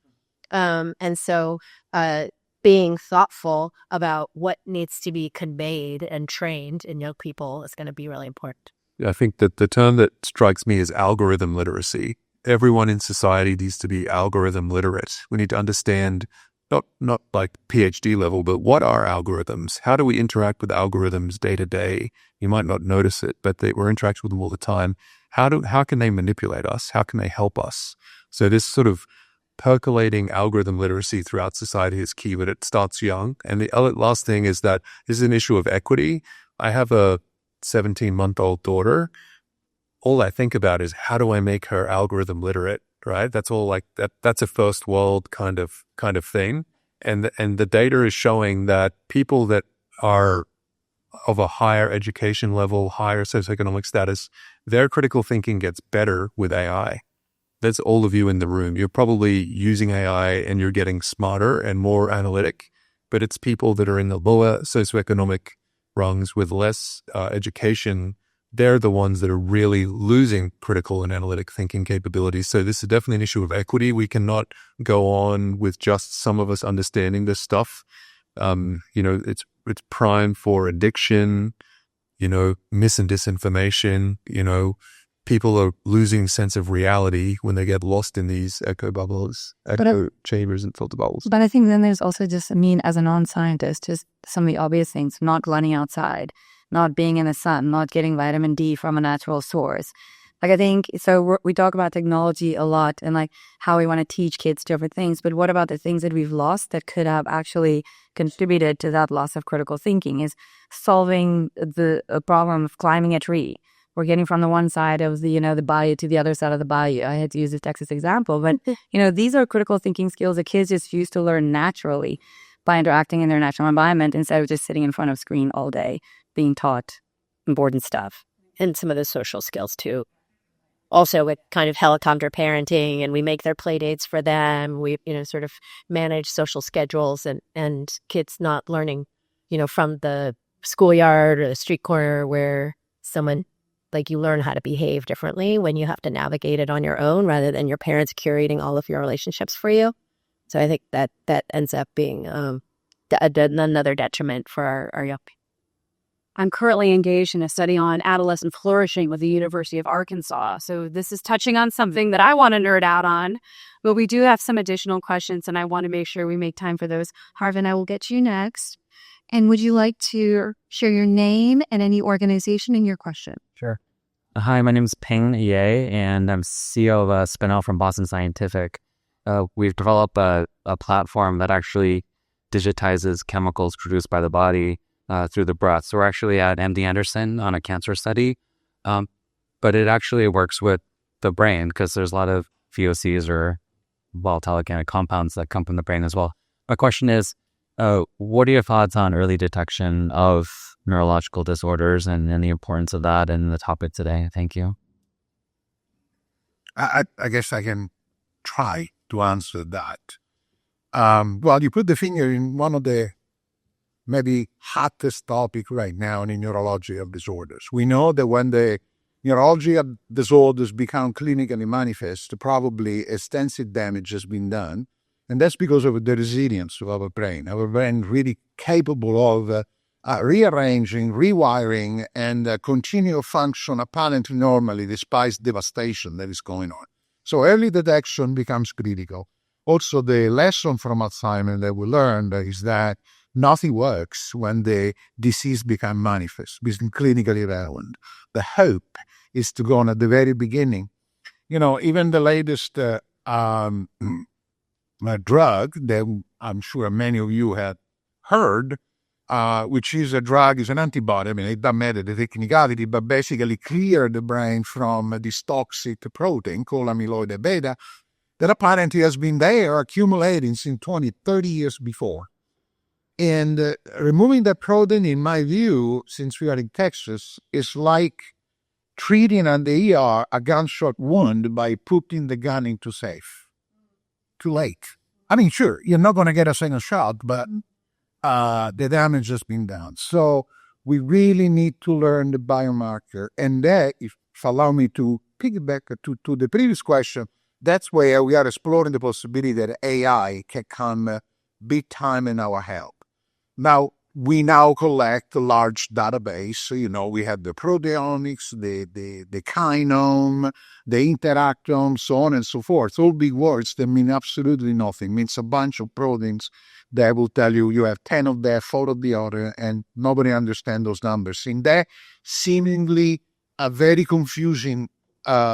And so being thoughtful about what needs to be conveyed and trained in young people is going to be really important. I think that the term that strikes me is algorithm literacy. Everyone in society needs to be algorithm literate. We need to understand not like PhD level, but what are algorithms? How do we interact with algorithms day to day? You might not notice it, but we're interacting with them all the time. How can they manipulate us? How can they help us? So this sort of percolating algorithm literacy throughout society is key, but it starts young. And the last thing is that this is an issue of equity. I have a 17-month-old daughter. All I think about is how do I make her algorithm literate? Right? That's all like that. That's a first world kind of thing. And the data is showing that people that are of a higher education level, higher socioeconomic status, their critical thinking gets better with AI. That's all of you in the room. You're probably using AI and you're getting smarter and more analytic, but it's people that are in the lower socioeconomic rungs with less education. They're the ones that are really losing critical and analytic thinking capabilities. So this is definitely an issue of equity. We cannot go on with just some of us understanding this stuff. It's prime for addiction, mis and disinformation. People are losing sense of reality when they get lost in these echo chambers and filter bubbles. But I think then there's also just, as a non-scientist, just some of the obvious things, not running outside, not being in the sun, not getting vitamin D from a natural source. I think, so we talk about technology a lot and like how we want to teach kids different things, but what about the things that we've lost that could have actually contributed to that loss of critical thinking? Is solving the problem of climbing a tree. We're getting from the one side of the bayou to the other side of the bayou. I had to use the Texas example, but these are critical thinking skills that kids just used to learn naturally by interacting in their natural environment instead of just sitting in front of screen all day, being taught important stuff. And some of the social skills too. Also with kind of helicopter parenting, and we make their play dates for them. We, sort of manage social schedules and kids not learning, from the schoolyard or the street corner where someone, like, you learn how to behave differently when you have to navigate it on your own rather than your parents curating all of your relationships for you. So I think that ends up being another detriment for our young people. I'm currently engaged in a study on adolescent flourishing with the University of Arkansas. So this is touching on something that I want to nerd out on, but we do have some additional questions and I want to make sure we make time for those. Harvin, I will get to you next. And would you like to share your name and any organization in your question? Sure. Hi, my name is Ping Ye, and I'm CEO of a spin-off from Boston Scientific. We've developed a platform that actually digitizes chemicals produced by the body through the breath. So we're actually at MD Anderson on a cancer study, but it actually works with the brain because there's a lot of VOCs or volatile organic compounds that come from the brain as well. My question is, what are your thoughts on early detection of neurological disorders and the importance of that and the topic today? Thank you. I guess I can try to answer that. Well, you put the finger in one of the maybe hottest topic right now in neurology of disorders. We know that when the neurology of disorders become clinically manifest, probably extensive damage has been done. And that's because of the resilience of our brain. Our brain really capable of rearranging, rewiring, and continue function apparently normally despite devastation that is going on. So early detection becomes critical. Also, the lesson from Alzheimer's that we learned is that nothing works when the disease becomes manifest, becomes clinically relevant. The hope is to go on at the very beginning. Even the latest drug that I'm sure many of you had heard, which is an antibody. I mean, it doesn't matter the technicality, but basically clear the brain from this toxic protein called amyloid beta that apparently has been there accumulating since 20, 30 years before. And removing that protein, in my view, since we are in Texas, is like treating on the ER a gunshot wound by putting the gun into safe. Too late. I mean, sure, you're not going to get a second shot, but the damage has been done. So we really need to learn the biomarker. And that, if allow me to piggyback to the previous question, that's where we are exploring the possibility that AI can come big time in our help. Now, we now collect a large database. So, we have the proteomics, the kinome, the interactome, so on and so forth. All big words that mean absolutely nothing. It means a bunch of proteins that will tell you have 10 of that, 4 of the other, and nobody understands those numbers. In that seemingly a very confusing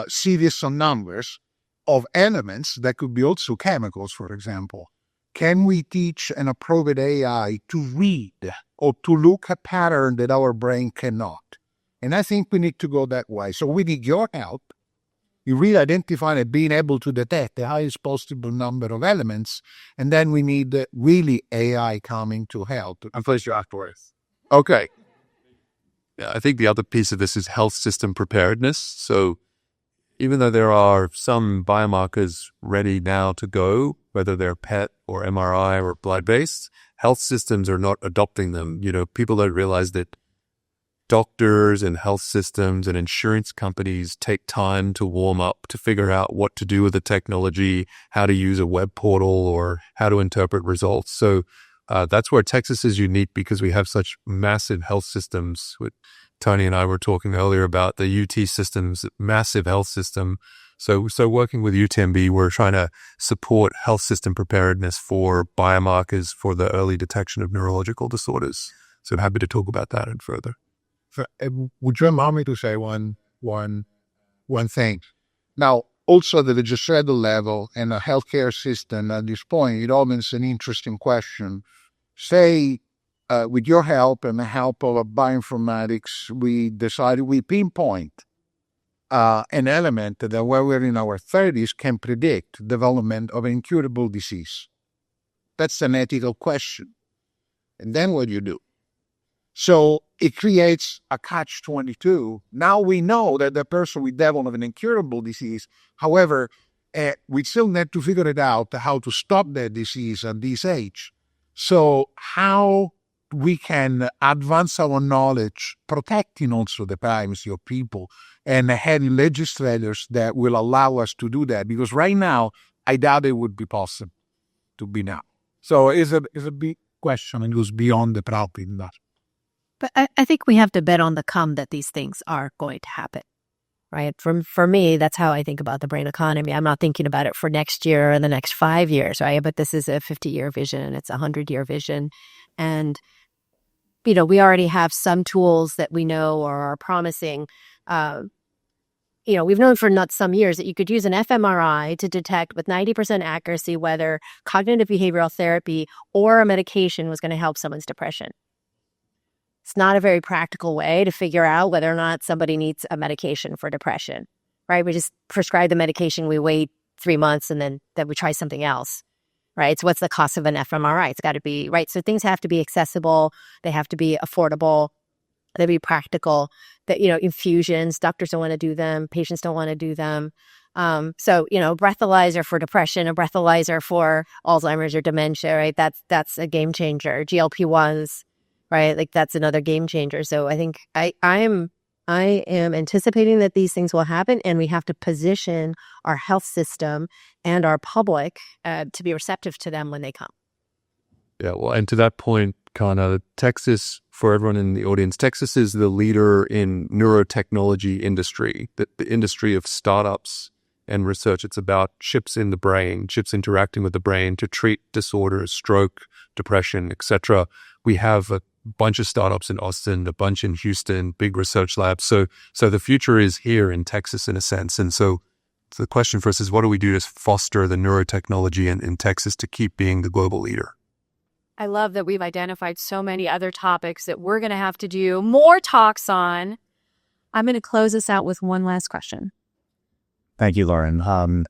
series of numbers of elements that could be also chemicals, for example. Can we teach an appropriate AI to read or to look a pattern that our brain cannot? And I think we need to go that way. So we need your help. You really identify and being able to detect the highest possible number of elements. And then we need really AI coming to help. I'm pleased you're afterwards. Okay. Yeah, I think the other piece of this is health system preparedness. So even though there are some biomarkers ready now to go, whether they're PET or MRI or blood-based, health systems are not adopting them. People don't realize that doctors and health systems and insurance companies take time to warm up, to figure out what to do with the technology, how to use a web portal or how to interpret results. So that's where Texas is unique because we have such massive health systems. Tony and I were talking earlier about the UT systems, massive health system. So working with UTMB, we're trying to support health system preparedness for biomarkers for the early detection of neurological disorders. So I'm happy to talk about that and further. Would you allow me to say one thing? Now, also at the legislative level and a healthcare system at this point, it opens an interesting question. Say, with your help and the help of bioinformatics, we pinpoint an element that when we're in our 30s can predict development of incurable disease. That's an ethical question. And then what do you do? So it creates a catch-22. Now we know that the person will develop an incurable disease. However, we still need to figure it out how to stop that disease at this age. So how we can advance our knowledge, protecting also the privacy of people, and having legislators that will allow us to do that. Because right now, I doubt it would be possible to be now. So it's a big question, and it goes beyond the problem. But I think we have to bet on the come that these things are going to happen, right? For me, that's how I think about the brain economy. I'm not thinking about it for next year or the next 5 years, right? But this is a 50-year vision. It's a 100-year vision. And we already have some tools that we know or are promising we've known for not some years that you could use an fMRI to detect with 90% accuracy whether cognitive behavioral therapy or a medication was going to help someone's depression. It's not a very practical way to figure out whether or not somebody needs a medication for depression, right? We just prescribe the medication, we wait 3 months, and then we try something else, right? So what's the cost of an fMRI? It's got to be, right? So things have to be accessible. They have to be affordable. They be practical. That, infusions, doctors don't want to do them. Patients don't want to do them. So, breathalyzer for depression, a breathalyzer for Alzheimer's or dementia, right? That's a game changer. GLP-1s, right? Like that's another game changer. So I think I am anticipating that these things will happen, and we have to position our health system and our public to be receptive to them when they come. Yeah, well, and to that point, Kana, Texas, for everyone in the audience, Texas is the leader in neurotechnology industry, the industry of startups and research. It's about chips in the brain, chips interacting with the brain to treat disorders, stroke, depression, etc. We have a bunch of startups in Austin, a bunch in Houston, big research labs. So the future is here in Texas in a sense. And so the question for us is, what do we do to foster the neurotechnology in Texas to keep being the global leader? I love that we've identified so many other topics that we're going to have to do more talks on. I'm going to close this out with one last question. Thank you, Lauren. And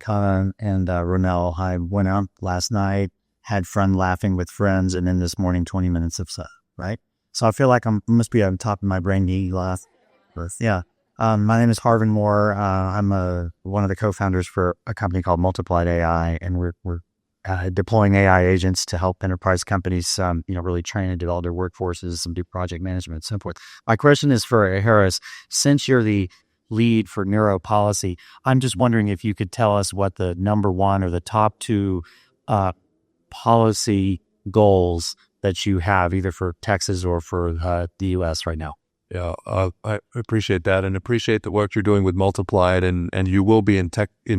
Kana and Ronell, I went out last night, had fun laughing with friends, and then this morning, 20 minutes of stuff, right? So I feel like I must be on top of my brain to laugh. Yeah. My name is Harvin Moore. I'm one of the co-founders for a company called Multiplied AI, and we're deploying AI agents to help enterprise companies, really train and develop their workforces, and do project management and so forth. My question is for Harris. Since you're the lead for neuro policy, I'm just wondering if you could tell us what the number one or the top two policy goals that you have, either for Texas or for the U.S. right now. Yeah, I appreciate that, and appreciate the work you're doing with Multiplied, and you will be in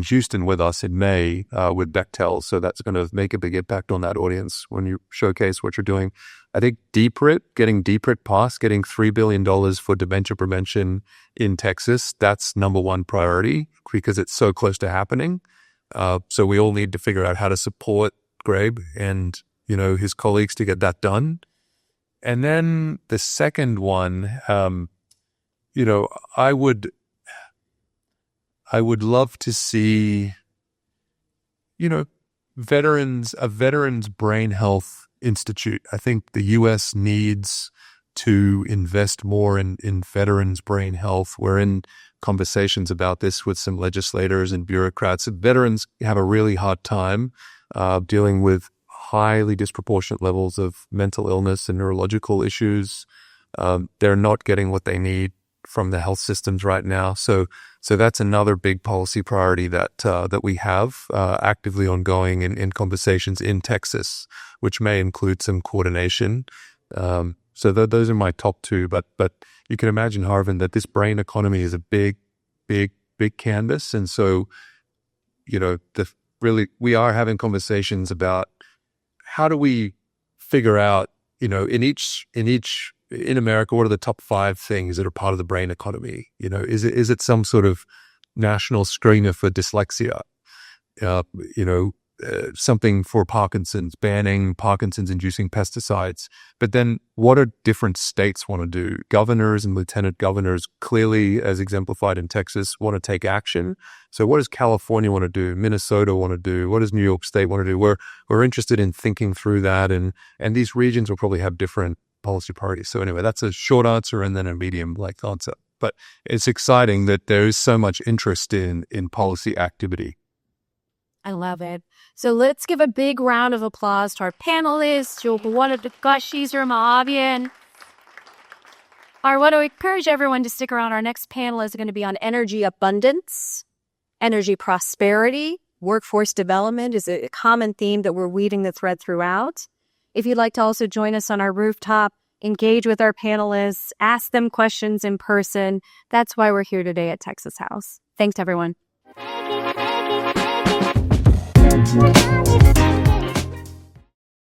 Houston with us in May with Bechtel, so that's going to make a big impact on that audience when you showcase what you're doing. I think getting DPRIT passed, getting $3 billion for dementia prevention in Texas, that's number one priority because it's so close to happening. So we all need to figure out how to support Greg and his colleagues to get that done. And then the second one, I would love to see, a veterans brain health institute. I think the U.S. needs to invest more in veterans brain health. We're in conversations about this with some legislators and bureaucrats. Veterans have a really hard time dealing with highly disproportionate levels of mental illness and neurological issues. They're not getting what they need from the health systems right now. So that's another big policy priority that we have actively ongoing in conversations in Texas, which may include some coordination. So those are my top two. But you can imagine, Harvin, that this brain economy is a big canvas, and so we are having conversations about how do we figure out, in America, what are the top 5 things that are part of the brain economy? Is it some sort of national screener for dyslexia? Something for Parkinson's, banning Parkinson's-inducing pesticides. But then what do different states want to do? Governors and lieutenant governors, clearly, as exemplified in Texas, want to take action. So what does California want to do? Minnesota want to do? What does New York State want to do? We're interested in thinking through that, and these regions will probably have different policy priorities. So anyway, that's a short answer and then a medium-like answer. But it's exciting that there is so much interest in policy activity. I love it. So let's give a big round of applause to our panelists. I want to encourage everyone to stick around. Our next panel is going to be on energy abundance, energy prosperity. Workforce development is a common theme that we're weaving the thread throughout. If you'd like to also join us on our rooftop, engage with our panelists, ask them questions in person, that's why we're here today at Texas House. Thanks, everyone. Thank you.